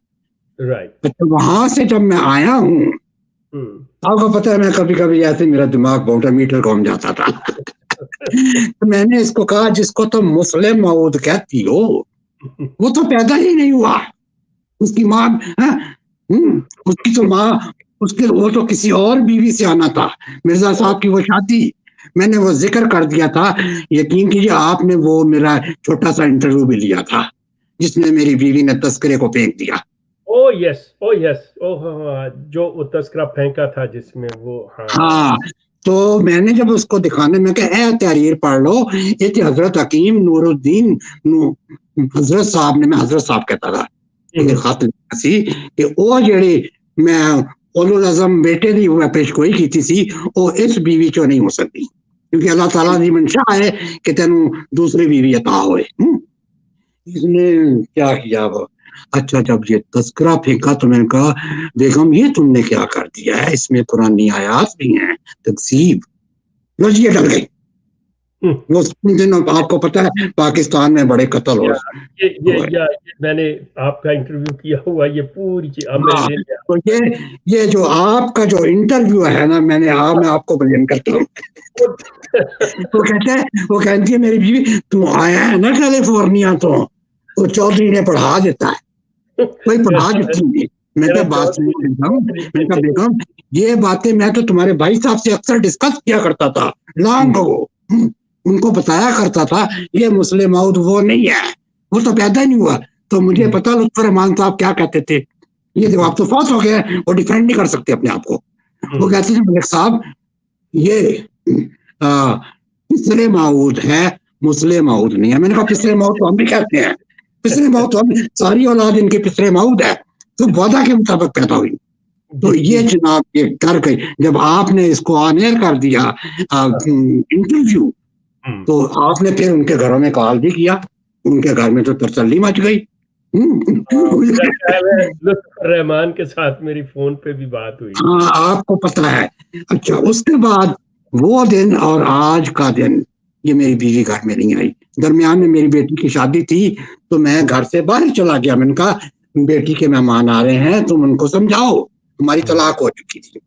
وہاں سے جب میں آیا ہوں، آپ کو پتہ ہے میں کبھی کبھی ایسے میرا دماغ بوٹا میٹر گھوم جاتا تھا. تو میں نے اس کو کہا جس کو تم مسلم موعود کہتی ہو وہ تو پیدا ہی نہیں ہوا، اس کی ماں اس کی تو ماں وہ تو کسی اور بیوی سے آنا تھا. مرزا صاحب کی وہ شادی میں نے وہ ذکر کر دیا تھا، یقین کیجیے آپ نے وہ میرا چھوٹا سا انٹرویو بھی لیا تھا جس میں میری بیوی نے تذکرے کو پھینک دیا. جو وہ تذکرہ پھینکا تھا جس میں وہ ہاں. تو میں نے جب اس کو دکھانے میں کہ اے تحریر پڑھ لو، یہ تھی حضرت حکیم نور الدین حضرت صاحب نے، میں حضرت صاحب کہتا تھا خط سی کہ وہ جڑی میں اولو العظم بیٹے دی وہ پیش گوئی کی سی وہ اس بیوی چوں نہیں ہو سکتی، کیونکہ اللہ تعالیٰ کی منشا ہے کہ تینوں دوسری بیوی عطا ہوئے. اس نے کیا کیا وہ اچھا جب یہ تذکرہ پھینکا تو میں نے کہا بیگم یہ تم نے کیا کر دیا ہے، اس میں قرآنی آیات بھی ہیں، تکذیب. بس یہ ڈر گئی. آپ کو پتہ ہے پاکستان میں بڑے قتل ہو میں نے آپ کا انٹرویو کیا ہوا یہ پوری تو یہ جو آپ کا جو انٹرویو ہے نا میں آپ کو بیان کرتا ہوں. وہ کہتی ہے میری بیوی تم آیا ہے نا کیلیفورنیا تو چودھری نے پڑھا دیتا ہے، کوئی پڑھا دیتی ہے. میں کہا بات میں کہا بیگم یہ باتیں میں تو تمہارے بھائی صاحب سے اکثر ڈسکس کیا کرتا تھا لانگ اگو، ان کو بتایا کرتا تھا یہ مسلم موعود وہ نہیں ہے، وہ تو پیدا ہی نہیں ہوا. تو مجھے پتا لطفر رحمان صاحب کیا کہتے تھے، یہ جو آپ تو فوت ہو گئے وہ ڈیفینڈ نہیں کر سکتے اپنے آپ کو. وہ کہتے تھے ملک صاحب یہ پسرے موعود ہے، مسلم موعود نہیں ہے. میں نے کہا پسرے موعود تو ہم بھی کہتے ہیں، پسرے موعود تو ہم ساری اولاد ان کے پسرے موعود ہے، تو وعدہ کے مطابق پیدا ہوئی. تو یہ جناب یہ کر گئی جب آپ نے اس کو آن ایئر کر دیا انٹرویو، تو آپ نے پھر ان کے گھروں میں کال بھی کیا، ان کے گھر میں تو ترسلی مچ گئی. رحمان کے ساتھ میری فون پہ بھی بات ہوئی. ہاں آپ کو پتہ ہے. اچھا اس کے بعد وہ دن اور آج کا دن یہ میری بیوی گھر میں نہیں آئی. درمیان میں میری بیٹی کی شادی تھی تو میں گھر سے باہر چلا گیا. میں نے کہا بیٹی کے مہمان آ رہے ہیں تم ان کو سمجھاؤ، ہماری طلاق ہو چکی تھی.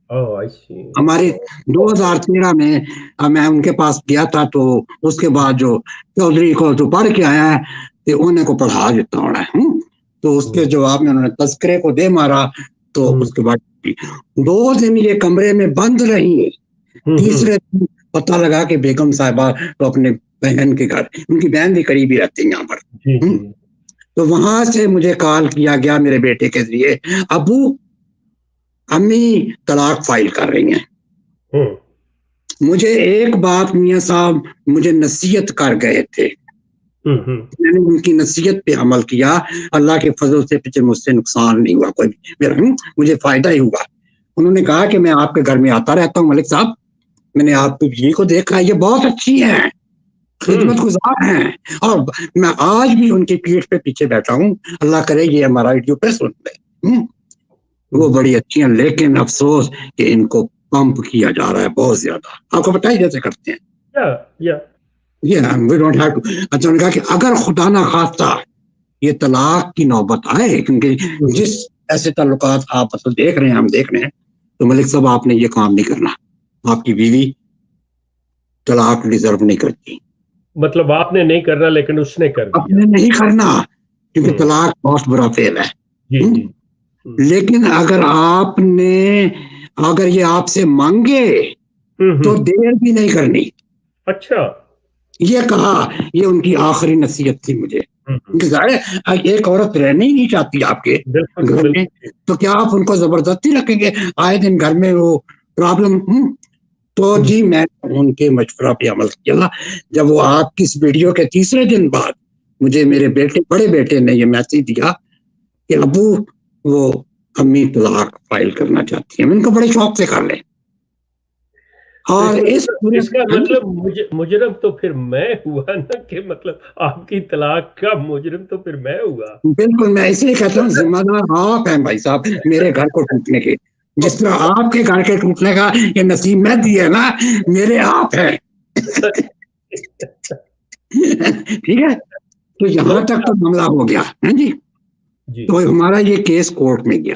Oh, I see. ہمارے 2013 میں میں ان کے پاس گیا تھا تو اس کے بعد جو چودھری کو جو پڑھ کے آیا ہے تو انہیں کو پڑھا دیتا ہونا ہے تو اس کے جواب میں انہوں نے تذکرے کو دے مارا تو اس کے بعد 2 دن یہ کمرے میں بند رہی. تیسرے دن پتہ لگا کہ بیگم صاحبہ تو اپنے بہن کے گھر, ان کی بہن بھی قریب ہی رہتی ہے یہاں پر, تو وہاں سے مجھے کال کیا گیا میرے بیٹے کے ذریعے, ابو امی طلاق فائل کر رہی ہیں. مجھے ایک بات میاں صاحب مجھے نصیحت کر گئے تھے, میں نے ان کی نصیحت پہ عمل کیا, اللہ کے فضل سے پیچھے مجھ سے نقصان نہیں ہوا کوئی میرا, مجھے فائدہ ہی ہوا. انہوں نے کہا کہ میں آپ کے گھر میں آتا رہتا ہوں ملک صاحب, میں نے آپ کی بیوی کو دیکھا, یہ بہت اچھی ہیں, خدمت گزار ہیں, اور میں آج بھی ان کی پیٹھ پہ پیچھے بیٹھا ہوں, اللہ کرے یہ ہمارا ویڈیو پہ سن لے. وہ بڑی اچھی ہیں, لیکن افسوس کہ ان کو پمپ کیا جا رہا ہے بہت زیادہ. آپ کو پتہ ہے جیسے کرتے ہیں وی ڈونٹ ہیو ٹو. اچھا, انہوں نے کہا کہ اگر خدا نہ خواستہ یہ طلاق کی نوبت آئے, کیونکہ جس ایسے تعلقات آپ اصل دیکھ رہے ہیں, ہم دیکھ رہے ہیں, تو ملک صاحب آپ نے یہ کام نہیں کرنا, آپ کی بیوی طلاق ڈیزرو نہیں کرتی. مطلب آپ نے نہیں کرنا لیکن اس نے کر دیا. آپ نے نہیں کرنا کیونکہ طلاق بہت برا فعل ہے. لیکن اگر آپ نے, اگر یہ آپ سے مانگے تو دیر بھی نہیں کرنی. اچھا, یہ کہا, یہ ان کی آخری نصیحت تھی مجھے. ایک عورت رہنا ہی نہیں چاہتی آپ کے گھر میں, تو کیا آپ ان کو زبردستی رکھیں گے آئے دن گھر میں وہ پرابلم. تو جی میں ان کے مشورہ پہ عمل کیا. جب وہ آپ کی اس ویڈیو کے تیسرے دن بعد مجھے میرے بیٹے, بڑے بیٹے نے یہ میسج دیا کہ ابو وہ امی طلاق فائل کرنا چاہتی ہیں, میں ان کو بڑے شوق سے کر لیں. اور اس کا مطلب مجرم تو پھر میں ہوا نا, کہ مطلب آپ کی طلاق کا مجرم تو پھر میں ہوا. بالکل, میں اس لیے کہتا ہوں ذمہ دار آپ ہیں بھائی صاحب میرے گھر کو ٹوٹنے کے. جس طرح آپ کے گھر کے ٹوٹنے کا یہ نصیب میں دیا نا, میرے آپ ہیں. ٹھیک ہے, تو یہاں تک تو معاملہ ہو گیا جی. تو ہمارا یہ کیس کورٹ میں گیا.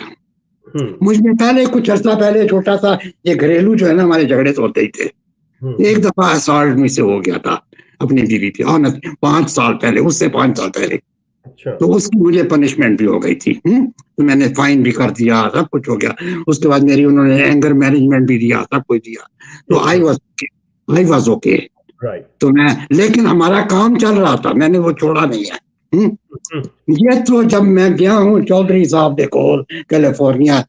مجھ میں پہلے کچھ عرصہ پہلے چھوٹا سا یہ گھریلو جو ہے نا ہمارے جھگڑے تو ہوتے ہی تھے. ایک دفعہ اسالٹ میں سے ہو گیا تھا اپنی بیوی پہ, اور 5 سال پہلے, اس سے 5 سال پہلے. تو اس کی مجھے پنشمنٹ بھی ہو گئی تھی, تو میں نے فائن بھی کر دیا, سب کچھ ہو گیا. اس کے بعد میری انہوں نے اینگر مینجمنٹ بھی دیا, سب کچھ دیا. تو آئی واز اوکے. تو میں, لیکن ہمارا کام چل رہا تھا, میں نے وہ چھوڑا نہیں ہے. یہ تو جب میں گیا ہوں چودھری صاحب کے کول کیلیفورنیا,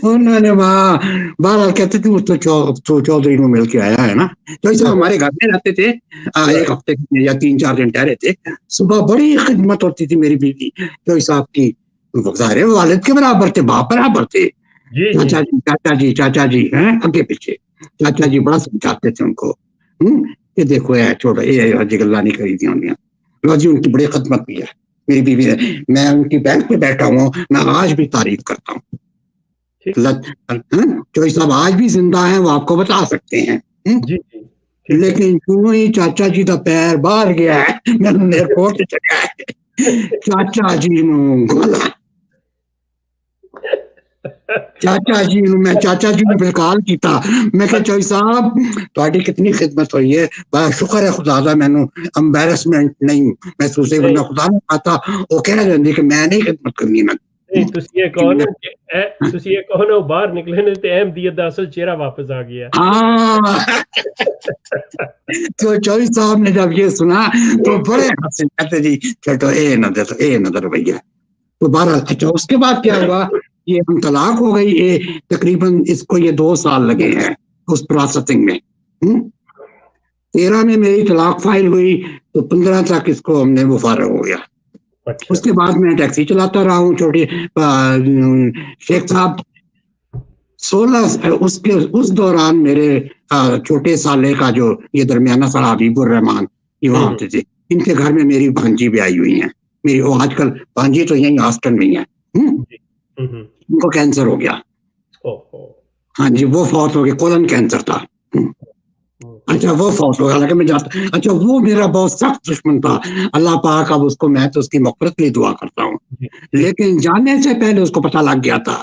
انہوں نے وہاں بہرحال کہتے تھے تو چودھری کو مل کے آیا ہے نا. تو صاحب ہمارے گھر میں رہتے تھے, ایک ہفتے یا 3-4 دن ٹھہرے تھے. صبح بڑی خدمت ہوتی تھی میری بیوی چودھری صاحب کی, ظاہر والد کے برابر تھے, باپ برابر تھے. چاچا جی ہیں آگے پیچھے. چاچا جی بڑا سمجھاتے تھے ان کو کہ دیکھو چھوٹا یہ گلا نہیں کری تھی انہوں نے. ان کی بڑی خدمت کی ہے میری بیوی نے. میں ان کی بینک پہ بیٹھا ہوں, میں آج بھی تعریف کرتا ہوں. چوہدری صاحب آج بھی زندہ ہیں, وہ آپ کو بتا سکتے ہیں. لیکن کیوں ہی چاچا جی کا پیر باہر گیا ہے, میں ایئرپورٹ سے چڑھا ہے چاچا جی گولا. چاچا جی میں بلکال کیتا, میں کہ چوہدری صاحب تہاڈی کتنی خدمت ہوئی ہے, بڑا شکر ہے خدا دا, مینوں امبیرسمنٹ نہیں محسوس ہوئی, ورنہ خدا نے آتا وہ کہہ رہے کہ میں نہیں خدمت کرنی. میں تسی یہ کہو باہر نکلے نے تے احمدیت دا اصل چہرہ واپس آ گیا. ہاں, تو چوہدری صاحب نے جب یہ سنا تو بڑے ہنسے, کہتے جی چھوٹو اے نظر بھیا. تو بہرحال اچھا اس کے بعد کیا ہوا, یہ ہم طلاق ہو گئی. یہ تقریباً اس کو یہ 2 سال لگے ہیں اس پروسیسنگ میں. 13 میں میری طلاق فائل ہوئی تو 15 تک اس کو ہم نے وہ فارغ ہو گیا. اس کے بعد میں ٹیکسی چلاتا رہا ہوں. چھوٹی شیخ صاحب 16 اس دوران میرے چھوٹے سالے کا جو یہ درمیانہ سال حبیب الرحمان یہ وہاں ہوتے تھے, ان کے گھر میں میری بھانجی بھی آئی ہوئی ہیں. میری وہ آج کل بھانجی تو یہیں ہاسٹل میں ہی ہے. ان کو کینسر ہو گیا. ہاں جی, وہ فوت ہو گیا, کولن کینسر تھا. اچھا وہ فوت ہو گیا, حالانکہ میں جاتا. اچھا وہ میرا بہت سخت دشمن تھا. اللہ پاک اب اس کو, میں تو اس کی مغفرت کے لیے دعا کرتا ہوں, لیکن جانے سے پہلے اس کو پتہ لگ گیا تھا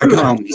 18-19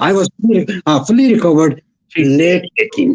I was fully recovered late 18।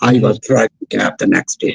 I was driving cab the next day।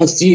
80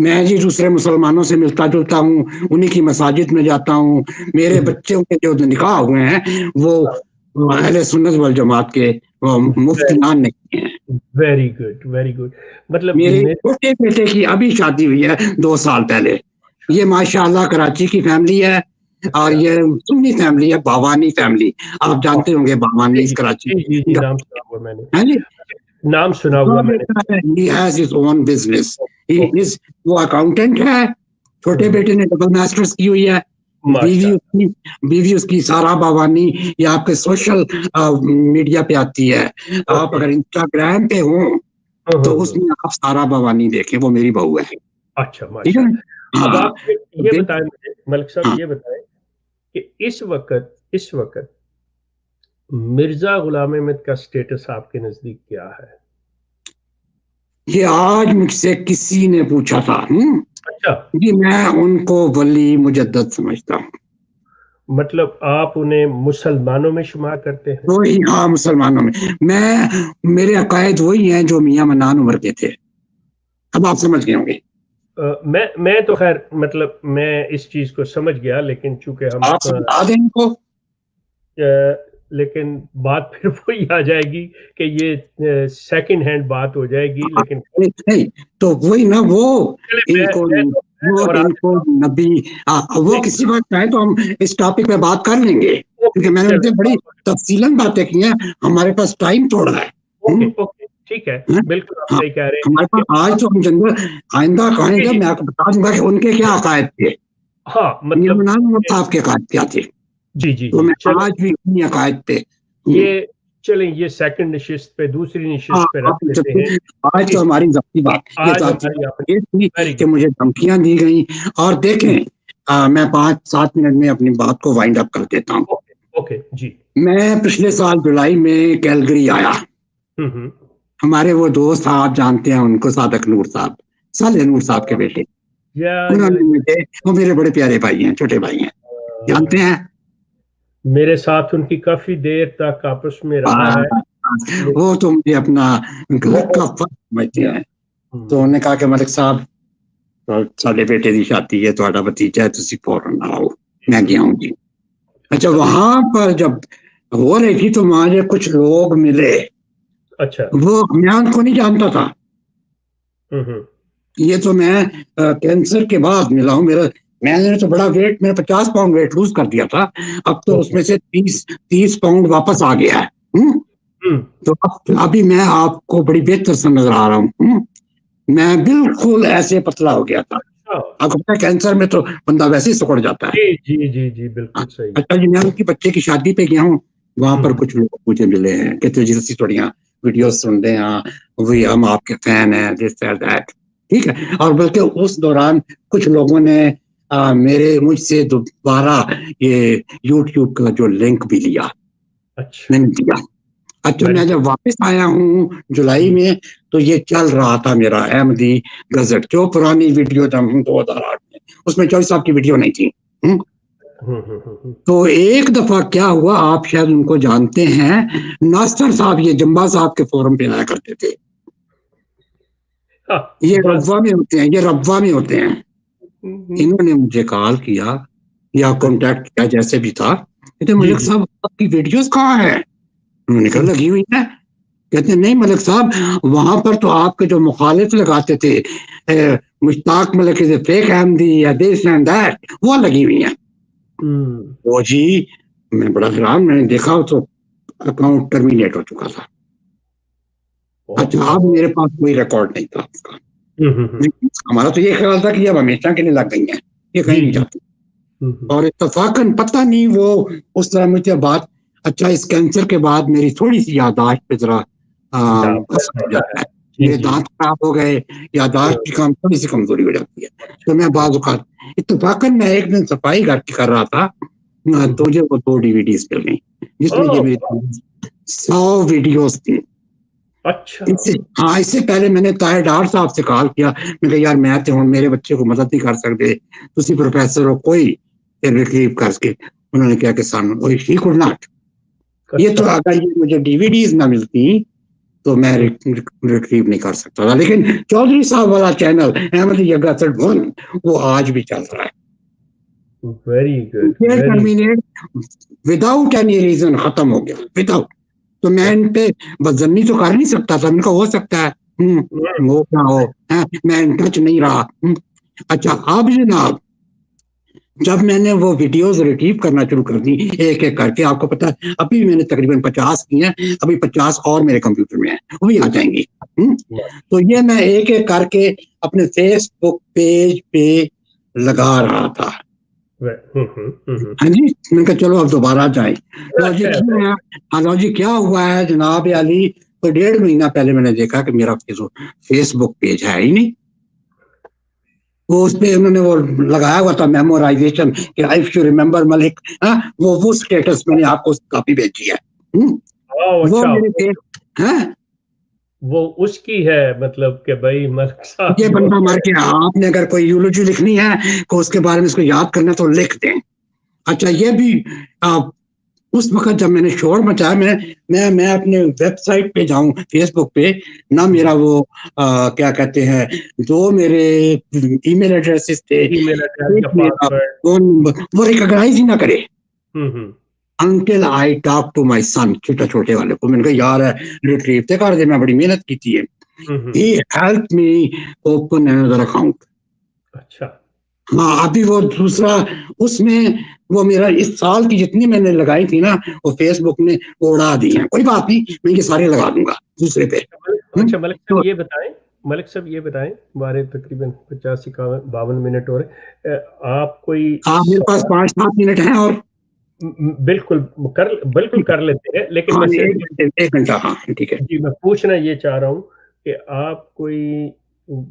میں جی دوسرے مسلمانوں سے ملتا جلتا ہوں, انہیں کی مساجد میں جاتا ہوں. میرے بچوں کے جو نکاح ہوئے ہیں وہ اہل سنت والجماعت کے مفتیان نہیں ہیں. Very good very good. مطلب میرے چھوٹے بیٹے کی ابھی شادی ہوئی ہے 2 سال پہلے. یہ ماشاءاللہ کراچی کی فیملی ہے اور یہ سنی فیملی ہے, باوانی فیملی. آپ جانتے ہوں گے باوانی کراچی. جی نام سنا ہوا میں نے, نام سنا ہوا میں نے. He has his own business. وہ اکاؤنٹنٹ ہے. چھوٹے بیٹے نے ڈبل ماسٹرز کی ہوئی ہے. بیوی اس کی سارا باوانی. یہ آپ کے سوشل میڈیا پہ آتی ہے. آپ اگر انسٹاگرام پہ ہوں تو اس میں آپ سارا باوانی دیکھیں, وہ میری بہو ہے. اچھا ماشاءاللہ. اب آپ یہ بتائیں مجھے ملک صاحب, یہ بتائیں کہ اس وقت مرزا غلام احمد کا سٹیٹس آپ کے نزدیک کیا ہے؟ یہ آج مجھ سے کسی نے پوچھا تھا. اچھا جی میں ان کو ولی مجدد سمجھتا ہوں. مطلب آپ انہیں مسلمانوں میں شمار کرتے ہیں؟ وہی, ہاں مسلمانوں میں. میرے عقائد وہی ہیں جو میاں منان عمر کے تھے. اب آپ سمجھ گئے ہوں گے. میں تو خیر مطلب میں اس چیز کو سمجھ گیا, لیکن چونکہ ہم آپ سمجھا دیں ان کو. لیکن بات پھر وہی آ جائے گی کہ یہ سیکنڈ ہینڈ بات ہو جائے گی. لیکن نہیں تو وہی نا, وہ ان کو نبی, وہ کسی بات چاہے تو ہم اس ٹاپک پہ بات کر لیں گے, کیونکہ میں نے ان سے بڑی تفصیلاً باتیں کی ہیں. ہمارے پاس ٹائم تھوڑا ہے. ٹھیک ہے, بالکل آپ صحیح کہہ رہے ہیں. ہمارے پاس آج تو ہم جنرل آئندہ کہیں گے, میں آپ کو بتا دوں گا کہ ان کے کیا عقائد تھے. ہاں مطلب صاحب کے عقائد کیا تھے. جی تو میں آج بھی اپنی عقائد پہ یہ چلیں, یہ سیکنڈ نشست پہ, دوسری نشست پہ رکھ لیتے ہیں. آج تو ہماری ذاتی بات یہ کہ مجھے دھمکیاں دی گئیں. اور دیکھیں میں 5-7 منٹ میں اپنی بات کو وائنڈ اپ کر دیتا ہوں. اوکے جی. میں پچھلے سال جولائی میں کیلگری آیا. ہمارے وہ دوست آپ جانتے ہیں ان کو, صادق نور صاحب, صالح نور صاحب کے بیٹے. انہوں نے مجھے, وہ میرے بڑے پیارے بھائی ہیں, چھوٹے بھائی ہیں, جانتے ہیں. میرے ساتھ ان کی کافی دیر تک آپس میں رہا ہے. وہ تو مجھے اپنا گھر کا فرق سمجھتے ہیں. تو انہوں نے کہا کہ ملک صاحب سارے بیٹے دی شادی ہے, تھوڑا بھتیجا ہے, تسی فوراً آؤ. میں گیا ہوں جی. اچھا وہاں پر جب ہو رہی تھی تو مجھے کچھ لوگ ملے. اچھا وہ میں ان کو نہیں جانتا تھا. یہ تو میں کینسر کے بعد ملا ہوں. میں نے تو بڑا ویٹ, میرا 50 پاؤنڈ ویٹ لوز کر دیا تھا. اب تو اس میں سے 30 پاؤنڈ واپس آ گیا ہے. تو ابھی میں آپ کو بڑی بہتر سے نظر آ رہا ہوں. میں بالکل ایسے پتلا ہو گیا تھا. آپ کو کینسر میں تو بندہ ویسے ہی سکڑ جاتا ہے. جی بالکل صحیح. اچھا جی, میں ان کی بچے کی شادی پہ گیا ہوں. وہاں پر کچھ لوگ مجھے ملے ہیں, کہتے جی اسی تھوڑیاں ویڈیوز سن رہے ہیں, وہی ہم آپ کے فین ہیں, دس اینڈ دیٹ. ٹھیک ہے. اور بلکہ اس دوران کچھ لوگوں نے مجھ سے دوبارہ یہ یوٹیوب کا جو لنک بھی لیا. میں نے دیا. اچھا میں جب واپس آیا ہوں جولائی میں تو یہ چل رہا تھا میرا احمدی گزٹ, جو پرانی ویڈیو تھا 2008 میں, اس میں چوئی صاحب کی ویڈیو نہیں تھی. تو ایک دفعہ کیا ہوا, آپ شاید ان کو جانتے ہیں, ناصر صاحب, یہ جمبا صاحب کے فورم پہ آیا کرتے تھے. یہ ربوہ میں ہوتے ہیں. انہوں نے مجھے کال کیا یا کانٹیکٹ کیا, جیسے بھی تھا. کہتے ملک صاحب آپ کی ویڈیوز کہاں ہے؟ انہوں نے کہا لگی ہوئی ہے. کہتے نہیں ملک صاحب, وہاں پر تو آپ کے جو مخالف لگاتے تھے مشتاق ملک از اے فیک احمدی یا دس اینڈ دیٹ, وہ لگی ہوئی ہیں. وہ جی میں بڑا حیران, میں نے دیکھا تو اکاؤنٹ ٹرمینیٹ ہو چکا تھا. اچھا اب میرے پاس کوئی ریکارڈ نہیں تھا اس کا. ہمارا تو یہ خیال تھا کہ اب ہمیشہ کے لیے لگ گئی ہیں, یہ کہیں نہیں جاتی. اور اتفاقاً پتہ نہیں وہ اس طرح مجھے بات. اچھا اس کینسر کے بعد میری تھوڑی سی یادداشت پہ ذرا اثر ہو جاتا ہے. میرے دانت خراب ہو گئے, یادداشت کی کام تھوڑی سی کمزوری ہو جاتی ہے. تو میں بعض اوقات اتفاقاً میں ایک دن صفائی گھر کی کر رہا تھا, تو مجھے وہ 2 DVDs مل گئی جس میں یہ میری 100 ویڈیوز تھی. ہاں اس سے پہلے میں نے طاہر ڈار صاحب سے کال کیا. میں کہا یار میں تو ہوں, میرے بچے کو مدد نہیں کر سکتے, تسی پروفیسر ہو, کوئی ریٹریو کر کے. انہوں نے کہا کہ سامنے ہی کوڈ ناٹ. یہ تو اگر یہ مجھے DVDs نہ ملتی تو میں ریٹریو نہیں کر سکتا تھا. لیکن چودھری صاحب والا چینل احمد یگا 1 وہ آج بھی چل رہا ہے. Very good. Terminate without any reason ختم ہو گیا وداؤٹ. تو میں ان پہ بدظنی تو کر نہیں سکتا تھا. ان کا ہو سکتا ہے وہ کیا ہو, میں ان ٹچ نہیں رہا. اچھا اب جناب جب میں نے وہ ویڈیوز ریٹریو کرنا شروع کر دی ایک ایک کر کے, آپ کو پتا ہے ابھی میں نے تقریباً 50 کی ہیں, ابھی 50 اور میرے کمپیوٹر میں ہیں, وہ بھی آ جائیں گی. تو یہ میں ایک ایک کر کے اپنے فیس بک پیج پہ لگا رہا تھا. ہاں جی, میں نے کہا چلو اب دوبارہ جائیں. لو جی کیا ہوا ہے جناب علی, تو 1.5 مہینہ پہلے میں نے دیکھا کہ میرا فیس بک پیج ہے ہی نہیں. وہ اس پہ انہوں نے وہ لگایا ہوا تھا میمورائزیشن کہ اف یو ریمبر ملک, وہ اسٹیٹس میں نے آپ کو کاپی بھیجی ہے. وہ اس کی ہے مطلب کہ بھائی ملک صاحب یہ بندہ مر گیا, آپ نے اگر کوئی یولوجی لکھنی ہے تو اس کے بارے میں اس کو یاد کرنا تو لکھ دیں. اچھا یہ بھی اس وقت جب میں نے شور مچایا, میں اپنے ویب سائٹ پہ جاؤں فیس بک پہ, نہ میرا وہ کیا کہتے ہیں 2 میرے ای میل ایڈریسز تھے, وہ ریکگنائز ہی نہ کرے. Until I talk to my son, چھوٹے والے کو, میں نے کہا یار ریٹریو تے کر دے, میں بڑی محنت کی تھی. He helped me open another account. اچھا ہاں ابھی وہ دوسرا اس میں وہ میرا اس سال کی جتنی میں نے لگائی تھی نا وہ فیس بک نے اڑا دی ہیں. کوئی بات نہیں, میں یہ سارے لگا دوں گا دوسرے پہ. اچھا ملک صاحب یہ بتائیں ہمارے تقریباً 50-52 منٹ ہو رہے, آپ کوئی آپ میرے پاس 5-7 منٹ ہیں اور بالکل کر لیتے ہیں, لیکن 1 گھنٹہ. ہاں ٹھیک ہے جی, میں پوچھنا یہ چاہ رہا ہوں کہ آپ کوئی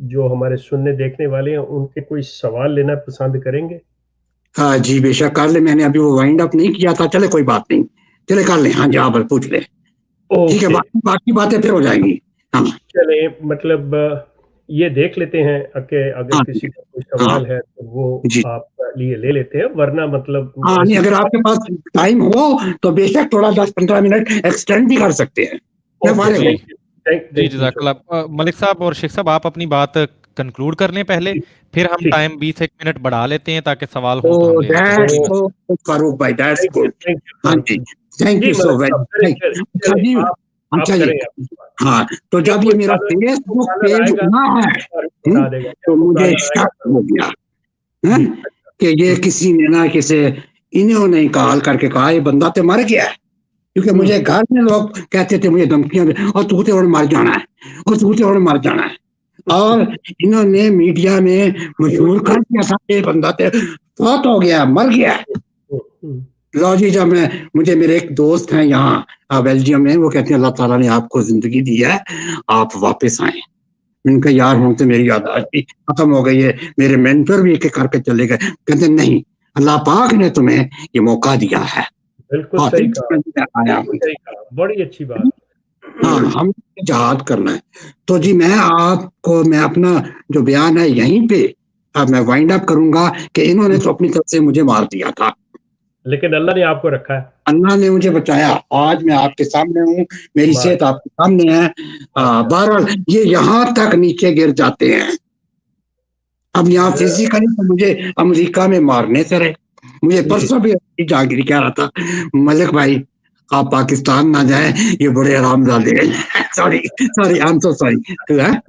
جو ہمارے سننے دیکھنے والے ہیں ان کے کوئی سوال لینا پسند کریں گے؟ ہاں جی بے شک کر لیں, میں نے ابھی وہ وائنڈ اپ نہیں کیا تھا. چلے کوئی بات نہیں, چلے کر لیں. ہاں جی آپ پوچھ لیں. ٹھیک ہے, باقی باتیں پھر ہو جائیں گی. ہاں چلیں مطلب یہ دیکھ لیتے ہیں کہ اگر کسی کا کوئی سوال ہے تو وہ آپ کے لیے لے لیتے ہیں, ورنہ مطلب ہاں نہیں اگر آپ کے پاس ٹائم ہو تو بے شک تھوڑا 10-15 منٹ ایکسٹینڈ بھی کر سکتے ہیں. جی جزاک اللہ. ملک صاحب اور شیخ صاحب آپ اپنی بات کنکلوڈ کر لیں پہلے, پھر ہم ٹائم 20 منٹ بڑھا لیتے ہیں تاکہ سوال ہو تو ہم لے. فاروق بھائی دیٹس گڈ. ہاں جی تھینک یو سو ویری. اچھا جی ہاں, تو جب یہ میرا فیس بک پیج نہ ہے تو مجھے شک ہو گیا کہ یہ کسی نے نہ کسی انہوں نے کال کر کے کہا یہ بندہ تو مر گیا ہے. کیونکہ مجھے گھر میں لوگ کہتے تھے مجھے دھمکیاں اور تو تے اور مر جانا ہے, اور تو تے اور مر جانا ہے. اور انہوں نے میڈیا میں مشہور کر دیا تھا یہ بندہ تے فوت ہو گیا, مر گیا. لو جی جب مجھے میرے ایک دوست ہیں یہاں بیلجیم میں, وہ کہتے ہیں اللہ تعالیٰ نے آپ کو زندگی دی ہے, آپ واپس آئیں. ان کا یار ہوں تو میری یادداشت ختم ہو گئی ہے, میرے مینٹر بھی ایک کر کے چلے گئے. کہتے نہیں اللہ پاک نے تمہیں یہ موقع دیا ہے. بالکل صحیح کہا, بڑی اچھی بات. ہاں ہم جہاد کرنا ہے. تو جی میں آپ کو میں اپنا جو بیان ہے یہیں پہ اب میں وائنڈ اپ کروں گا کہ انہوں نے تو اپنی طرف سے مجھے مار دیا تھا, لیکن اللہ نے آپ کو رکھا ہے, اللہ نے مجھے بچایا. آج میں آپ کے سامنے ہوں, میری صحت آپ کے سامنے ہے. بہرحال یہ یہاں تک نیچے گر جاتے ہیں. اب یہاں فزیکلی تو مجھے امریکہ میں مارنے سے رہے. مجھے پرسوں بھی جاگیری کہہ رہا تھا ملک بھائی آپ پاکستان نہ جائیں, یہ بڑے آرام زادے ہیں. Sorry I am so sorry.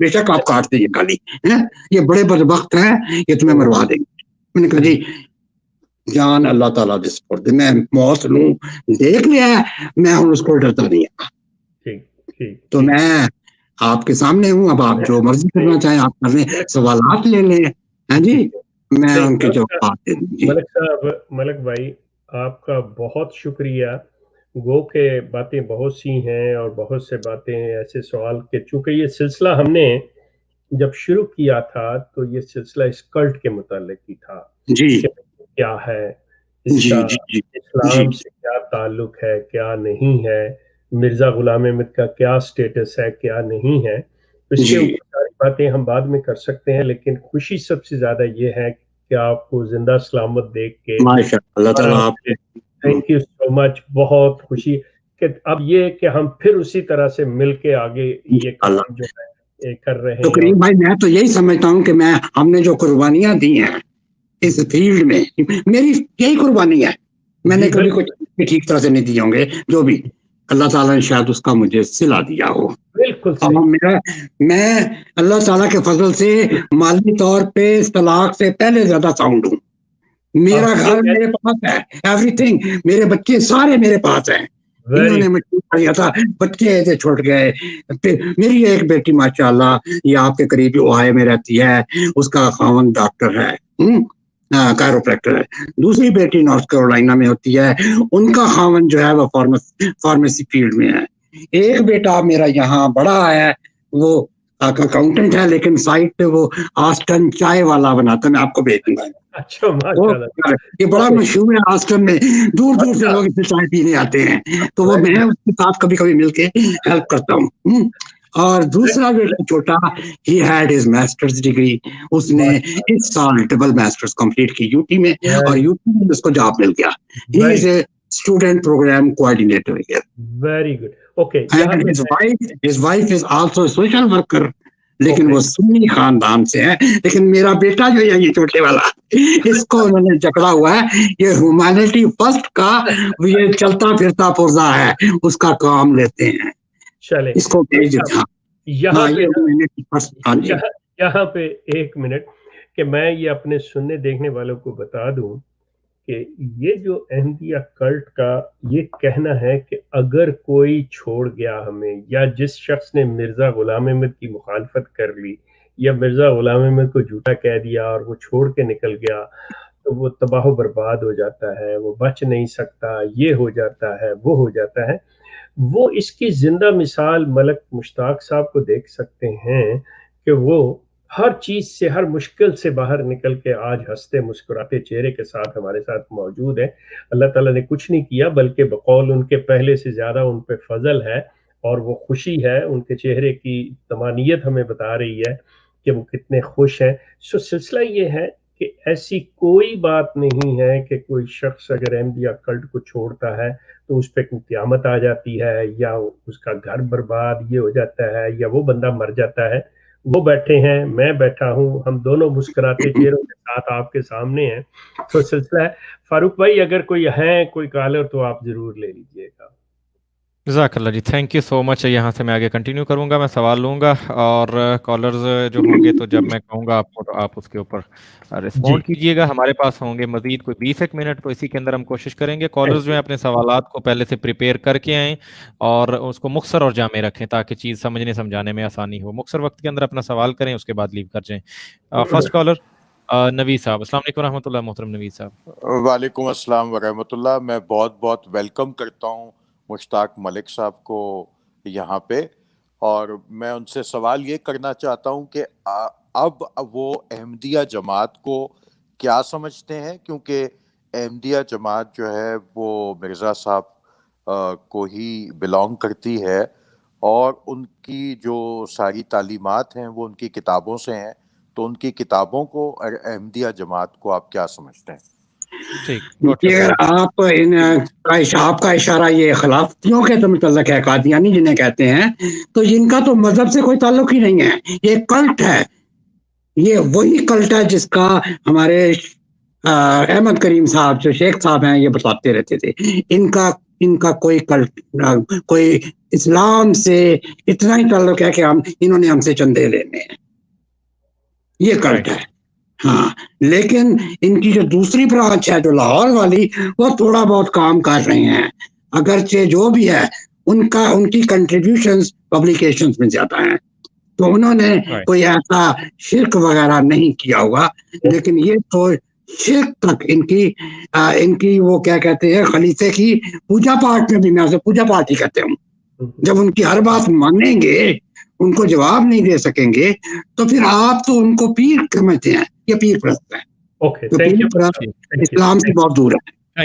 بے شک آپ کاٹتے یہ گالی, یہ بڑے بدبخت ہیں, یہ تمہیں مروا دیں گے. میں نے کہا جی جان اللہ تعالیٰ دے, میں موت لوں دیکھ لیا ہے, میں ہوں اس کو ڈرتا نہیں ہے. تو میں آپ کے سامنے ہوں, اب آپ جو مرضی کرنا چاہیں آپ کر لیں, سوالات لے لیں. ہاں جی میں ان کے جواب دے دوں. ملک صاحب, ملک بھائی آپ کا بہت شکریہ. گو کہ باتیں بہت سی ہیں اور بہت سے باتیں ایسے سوال کہ چونکہ یہ سلسلہ ہم نے جب شروع کیا تھا تو یہ سلسلہ اس کلٹ کے متعلق ہی تھا. جی کیا ہے اس کا, اسلام سے کیا تعلق ہے, کیا نہیں ہے, مرزا غلام احمد کا کیا سٹیٹس ہے, کیا نہیں ہے. اس کے اوپر ساری باتیں ہم بعد میں کر سکتے ہیں, لیکن خوشی سب سے زیادہ یہ ہے کہ آپ کو زندہ سلامت دیکھ کے اللہ تعالیٰ آپ تھینک یو سو مچ. بہت خوشی کہ اب یہ کہ ہم پھر اسی طرح سے مل کے آگے یہ کام جو ہے کر رہے ہیں. تو کریم بھائی میں تو یہی سمجھتا ہوں کہ ہم نے جو قربانیاں دی ہیں اس فیلڈ میں, میری یہی قربانی ہے. میں نے کبھی کچھ ٹھیک طرح سے نہیں دیے ہوں گے, جو بھی اللہ تعالیٰ نے شاید اس کا مجھے صلہ دیا ہو. بالکل میں اللہ تعالیٰ کے فضل سے مالی طور پہ طلاق سے پہلے زیادہ ساؤنڈ ہوں. میرا گھر میرے پاس ہے, ایوری تھنگ, میرے بچے سارے میرے پاس ہیں. انہوں نے مجھے پڑھا تھا, بچے ایسے چھوٹ گئے. میری ایک بیٹی ماشاءاللہ یہ آپ کے قریب اوہائے میں رہتی ہے, اس کا خاوند ڈاکٹر ہے, کائروپریکٹر ہے. دوسری بیٹی نارتھ کیرولائنا میں ہوتی ہے, ان کا خاوند جو ہے وہ فارمیسی فیلڈ میں ہے. ایک بیٹا میرا یہاں بڑا ہے, وہ اکاؤنٹنٹ ہے, لیکن سائٹ پہ وہ آسٹن چائے والا بناتا ہے. میں آپ کو بھیج دوں گا. اچھا یہ بڑا مشہور ہے آسٹن میں, دور دور سے لوگ اسے چائے پینے آتے ہیں, تو وہ میں اس کے ساتھ کبھی کبھی مل کے ہیلپ کرتا ہوں. اور دوسرا بیٹا چھوٹا, he had his masters degree, اس نے اس سال ڈبل ماسٹرز کمپلیٹ کی یو ٹی میں, اور یو ٹی میں اس کو جاب مل گیا. He is a student programme coordinator here. Very good. Okay, his wife is also a social worker, لیکن وہ سنی خاندان سے ہے. لیکن میرا بیٹا جو ہے یہ چھوٹے والا, اس کو انہوں نے جکڑا ہوا ہے. یہ ہیومینٹی فرسٹ کا یہ چلتا پھرتا پرزا ہے, اس کا کام لیتے ہیں. چلے اس کو بھیج دیتا. یہاں پہ ایک منٹ کہ میں یہ اپنے سننے دیکھنے والوں کو بتا دوں کہ یہ جو احمدیہ کلٹ کا یہ کہنا ہے کہ اگر کوئی چھوڑ گیا ہمیں, یا جس شخص نے مرزا غلام احمد کی مخالفت کر لی, یا مرزا غلام احمد کو جھوٹا کہہ دیا اور وہ چھوڑ کے نکل گیا, تو وہ تباہ و برباد ہو جاتا ہے, وہ بچ نہیں سکتا, یہ ہو جاتا ہے, وہ ہو جاتا ہے. وہ اس کی زندہ مثال ملک مشتاق صاحب کو دیکھ سکتے ہیں کہ وہ ہر چیز سے, ہر مشکل سے باہر نکل کے آج ہنستے مسکراتے چہرے کے ساتھ ہمارے ساتھ موجود ہے. اللہ تعالیٰ نے کچھ نہیں کیا, بلکہ بقول ان کے پہلے سے زیادہ ان پہ فضل ہے, اور وہ خوشی ہے. ان کے چہرے کی طمانینت ہمیں بتا رہی ہے کہ وہ کتنے خوش ہیں. سو سلسلہ یہ ہے کہ ایسی کوئی بات نہیں ہے کہ کوئی شخص اگر احمدیہ کلٹ کو چھوڑتا ہے تو اس پہ قیامت آ جاتی ہے, یا اس کا گھر برباد یہ ہو جاتا ہے, یا وہ بندہ مر جاتا ہے. وہ بیٹھے ہیں, میں بیٹھا ہوں, ہم دونوں مسکراتے چہروں کے ساتھ آپ کے سامنے ہیں. تو سلسلہ ہے. فاروق بھائی اگر کوئی ہے, کوئی کالر, تو آپ ضرور لے لیجئے گا. جزاک اللہ جی, تھینک یو سو مچ. یہاں سے میں آگے کنٹینیو کروں گا, میں سوال لوں گا, اور کالرز جو ہوں گے تو جب میں کہوں گا آپ کو تو آپ اس کے اوپر رسپونڈ کیجیے گا. ہمارے پاس ہوں گے مزید کوئی 20 منٹ, تو اسی کے اندر ہم کوشش کریں گے کالرز جو ہیں اپنے سوالات کو پہلے سے پریپیئر کر کے آئیں, اور اس کو مختصر اور جامع رکھیں تاکہ چیز سمجھنے سمجھانے میں آسانی ہو. مختصر وقت کے اندر اپنا سوال کریں, اس کے بعد لیو کر جائیں. فرسٹ کالر نوید صاحب. السلام علیکم ورحمۃ اللہ. محترم نوید صاحب. وعلیکم السلام ورحمۃ اللہ. میں بہت بہت ویلکم کرتا ہوں مشتاق ملک صاحب کو یہاں پہ, اور میں ان سے سوال یہ کرنا چاہتا ہوں کہ اب وہ احمدیہ جماعت کو کیا سمجھتے ہیں, کیونکہ احمدیہ جماعت جو ہے وہ مرزا صاحب کو ہی بلانگ کرتی ہے, اور ان کی جو ساری تعلیمات ہیں وہ ان کی کتابوں سے ہیں. تو ان کی کتابوں کو اور احمدیہ جماعت کو آپ کیا سمجھتے ہیں؟ اگر آپ کا اشارہ یہ خلافتیوں کے متعلق ہے, قادیانی جنہیں کہتے ہیں, تو ان کا تو مذہب سے کوئی تعلق ہی نہیں ہے. یہ کلٹ ہے, یہ وہی کلٹ ہے جس کا ہمارے احمد کریم صاحب جو شیخ صاحب ہیں یہ بتاتے رہتے تھے. ان کا کوئی کلٹ, کوئی اسلام سے اتنا ہی تعلق ہے کہ انہوں نے ہم سے چندے لینے ہیں, یہ کلٹ ہے. ہاں, لیکن ان کی جو دوسری برانچ ہے جو لاہور والی, وہ تھوڑا بہت کام کر رہے ہیں, اگرچہ جو بھی ہے ان کی کنٹریبیوشنز پبلیکیشنز میں زیادہ ہیں. تو انہوں نے کوئی ایسا شرک وغیرہ نہیں کیا ہوگا, لیکن یہ تو شرک تک ان کی وہ کیا کہتے ہیں خلیفے کی پوجا پاٹ میں بھی, میں اسے پوجا پاٹ ہی کہتے ہوں. جب ان کی ہر بات مانیں گے, ان کو جواب نہیں دے سکیں گے, تو پھر آپ تو ان کو پیر سمجھتے ہیں, یہ پیر پرست ہیں. اسلام سے بہت دور ہے.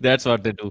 That's what they do.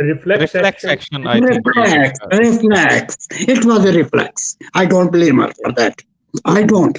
Reflex action, I think. Reflex. It was a reflex. I don't blame her for that. I don't.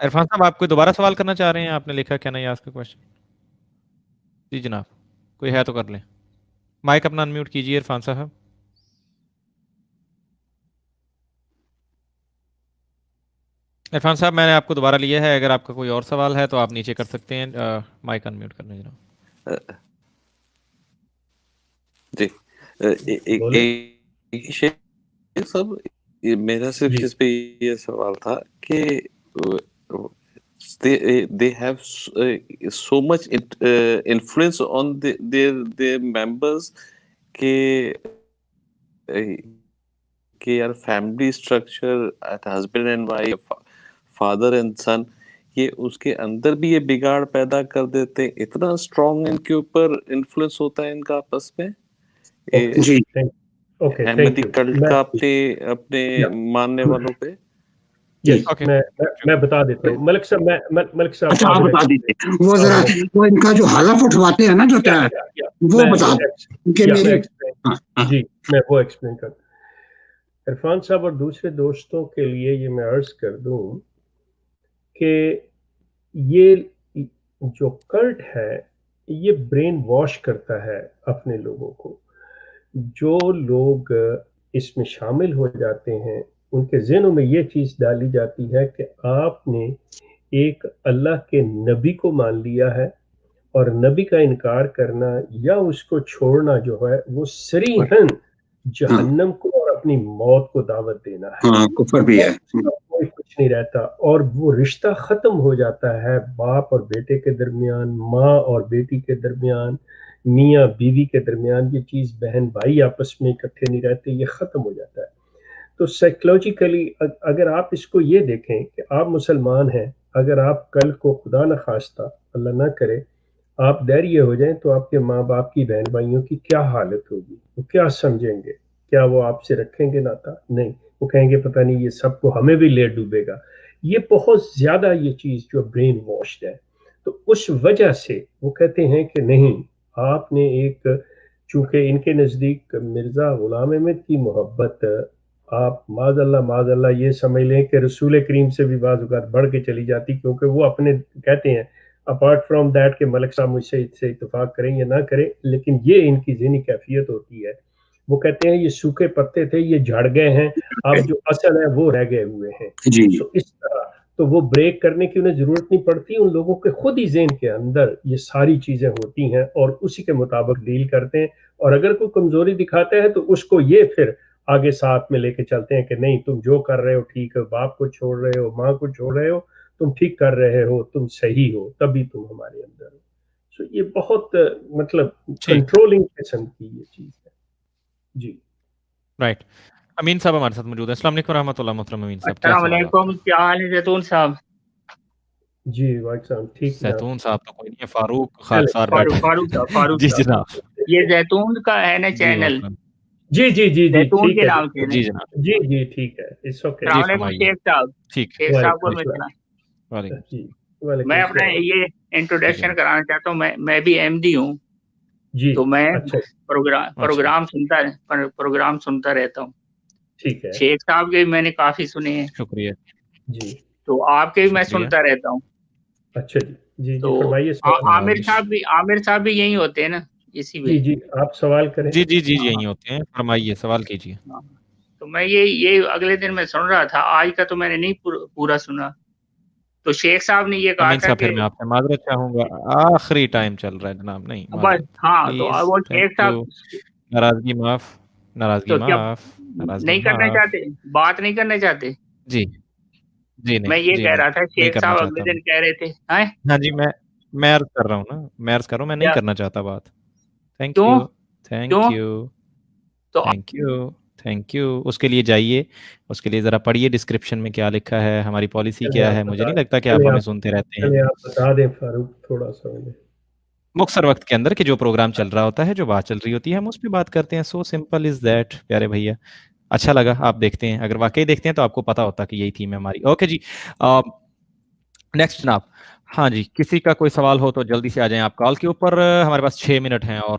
Irfan صاحب آپ کوئی دوبارہ سوال کرنا چاہ رہے ہیں؟ آپ نے لکھا کیا نہیں آج کا کوشچن؟ جی جناب، کوئی ہے تو کر لیں. مائک اپنا انمیوٹ کیجیے عرفان صاحب. عرفان صاحب میں نے آپ کو دوبارہ لیا ہے، اگر آپ کا کوئی اور سوال ہے تو آپ نیچے کر سکتے ہیں. مائک انمیوٹ کر لیں جناب. جی شیخ صاحب، میرا صرف اس پہ یہ سوال تھا کہ they have so much influence on their members کہ یار family structure husband and wife, father and son, یہ اس کے اندر بھی یہ بگاڑ پیدا کر دیتے، اتنا اسٹرانگ ان کے اوپر انفلوئنس ہوتا ہے ان کا آپس میں. جی احمدی کلٹ کا اپنے ماننے والوں پہ. میں بتا دیتا ہوں ملک صاحب اچھا آپ بتا دیجیے وہ ذرا وہ ان کا جو حلف اٹھواتے ہیں نا جو وہ بتا دیں. جی میں وہ ایکسپلین کرتا ہوں. عرفان صاحب اور دوسرے دوستوں کے لیے یہ میں عرض کر دوں کہ یہ جو کلٹ ہے یہ برین واش کرتا ہے اپنے لوگوں کو. جو لوگ اس میں شامل ہو جاتے ہیں ان کے ذہنوں میں یہ چیز ڈالی جاتی ہے کہ آپ نے ایک اللہ کے نبی کو مان لیا ہے اور نبی کا انکار کرنا یا اس کو چھوڑنا جو ہے وہ صریحاً جہنم کو اور اپنی موت کو دعوت دینا ہے. کفر بھی ہے. کوئی کچھ نہیں رہتا اور وہ رشتہ ختم ہو جاتا ہے باپ اور بیٹے کے درمیان، ماں اور بیٹی کے درمیان، میاں بیوی کے درمیان. یہ چیز بہن بھائی آپس میں اکٹھے نہیں رہتے، یہ ختم ہو جاتا ہے. تو سائیکولوجیکلی اگر آپ اس کو یہ دیکھیں کہ آپ مسلمان ہیں، اگر آپ کل کو خدا نخواستہ اللہ نہ کرے آپ دیریہ ہو جائیں تو آپ کے ماں باپ کی بہن بھائیوں کی کیا حالت ہوگی؟ وہ کیا سمجھیں گے؟ کیا وہ آپ سے رکھیں گے ناتا؟ نہیں، وہ کہیں گے پتہ نہیں یہ سب کو ہمیں بھی لے ڈوبے گا. یہ بہت زیادہ یہ چیز جو برین واشڈ ہے. تو اس وجہ سے وہ کہتے ہیں کہ نہیں، آپ نے ایک، چونکہ ان کے نزدیک مرزا غلام احمد کی محبت آپ معاذ اللہ یہ سمجھ لیں کہ رسول کریم سے بھی بعض اوقات بڑھ کے چلی جاتی، کیونکہ وہ اپنے کہتے ہیں اپارٹ فرام دیٹ کہ ملک صاحب مجھ سے اتفاق کریں یا نہ کریں، لیکن یہ ان کی ذہنی کیفیت ہوتی ہے. وہ کہتے ہیں یہ سوکھے پتے تھے، یہ جھڑ گئے ہیں، اب جو اصل ہے وہ رہ گئے ہوئے ہیں. تو اس طرح تو وہ بریک کرنے کی انہیں ضرورت نہیں پڑتی، ان لوگوں کے خود ہی ذہن کے اندر یہ ساری چیزیں ہوتی ہیں اور اسی کے مطابق ڈیل کرتے ہیں. اور اگر کوئی کمزوری دکھاتا ہے تو اس کو یہ پھر آگے ساتھ میں لے کے چلتے ہیں کہ نہیں تم جو کر رہے ہو ٹھیک ہے، باپ کو چھوڑ رہے ہو، ماں کو چھوڑ رہے ہو، تم ٹھیک کر رہے ہو، تم صحیح ہو، تبھی تم ہمارے اندر ہو. سو یہ بہت مطلب کنٹرولنگ قسم کی یہ چیز ہے. جی رائٹ. امین صاحب ہمارے ساتھ موجود ہیں. السلام علیکم ورحمۃ اللہ. محترم امین صاحب، السلام علیکم، کیا حال ہے زیتون صاحب؟ جی وائٹ صاحب ٹھیک. زیتون صاحب تو کوئی نہیں ہے، فاروق خالصار بیٹھے. فاروق جی جناب، یہ زیتون کا ہے نا چینل؟ جی زیتون کے نام سے. جی جناب، جی ٹھیک ہے. السلام علیکم شیخ صاحب. ٹھیک، شیخ صاحب کو میں اپنا یہ انٹروڈکشن کرانا چاہتا ہوں. میں بھی احمدی ہوں، تو میں پروگرام سنتا رہتا ہوں. ٹھیک ہے. شیخ صاحب کے میں نے کافی سنے ہیں. شکریہ. جی تو آپ کے بھی میں سنتا رہتا ہوں. اچھا جی تو عامر صاحب بھی یہی ہوتے ہیں نا اسی میں؟ جی آپ سوال کریں. جی یہی ہوتے ہیں، فرمائیے، سوال کیجیے. تو میں یہ اگلے دن میں سن رہا تھا، آج کا تو میں نے نہیں پورا سنا. تو شیخ صاحب نے یہ کہا تھا کہ پھر میں آپ سے معذرت چاہوں گا، آخری ٹائم چل رہا ہے جناب. نہیں بس ہاں، تو وہ شیخ صاحب ناراضگی معاف نہیں کرنا چاہتے، بات نہیں کرنا چاہتے. جی میں یہ کہہ رہا تھا شیخ صاحب اگلے دن کہہ رہے تھے. ہاں جی، میں عرض کر رہا ہوں نا، میں نہیں کرنا چاہتا بات. Thank you. اس کے لیے جائیے، اس کے لیے ذرا پڑھیے ڈسکرپشن میں کیا لکھا ہے، ہماری پالیسی کیا ہے. مجھے نہیں لگتا کہ آپ ہمیں سنتے رہتے ہیں. آپ بتا دیں فاروق تھوڑا سا مختصر وقت کے اندر کہ جو پروگرام چل رہا ہوتا ہے، جو بات چل رہی ہوتی ہے، ہم اس پہ بات کرتے ہیں. سو سمپل از دیٹ پیارے بھیا. اچھا لگا آپ دیکھتے ہیں، اگر واقعی دیکھتے ہیں تو آپ کو پتا ہوتا کہ یہی تھیم ہے ہماری. اوکے جی، نیکسٹ جناب. ہاں جی، کسی کا کوئی سوال ہو تو جلدی سے آ جائیں آپ کال کے اوپر. ہمارے پاس 6 منٹ ہیں اور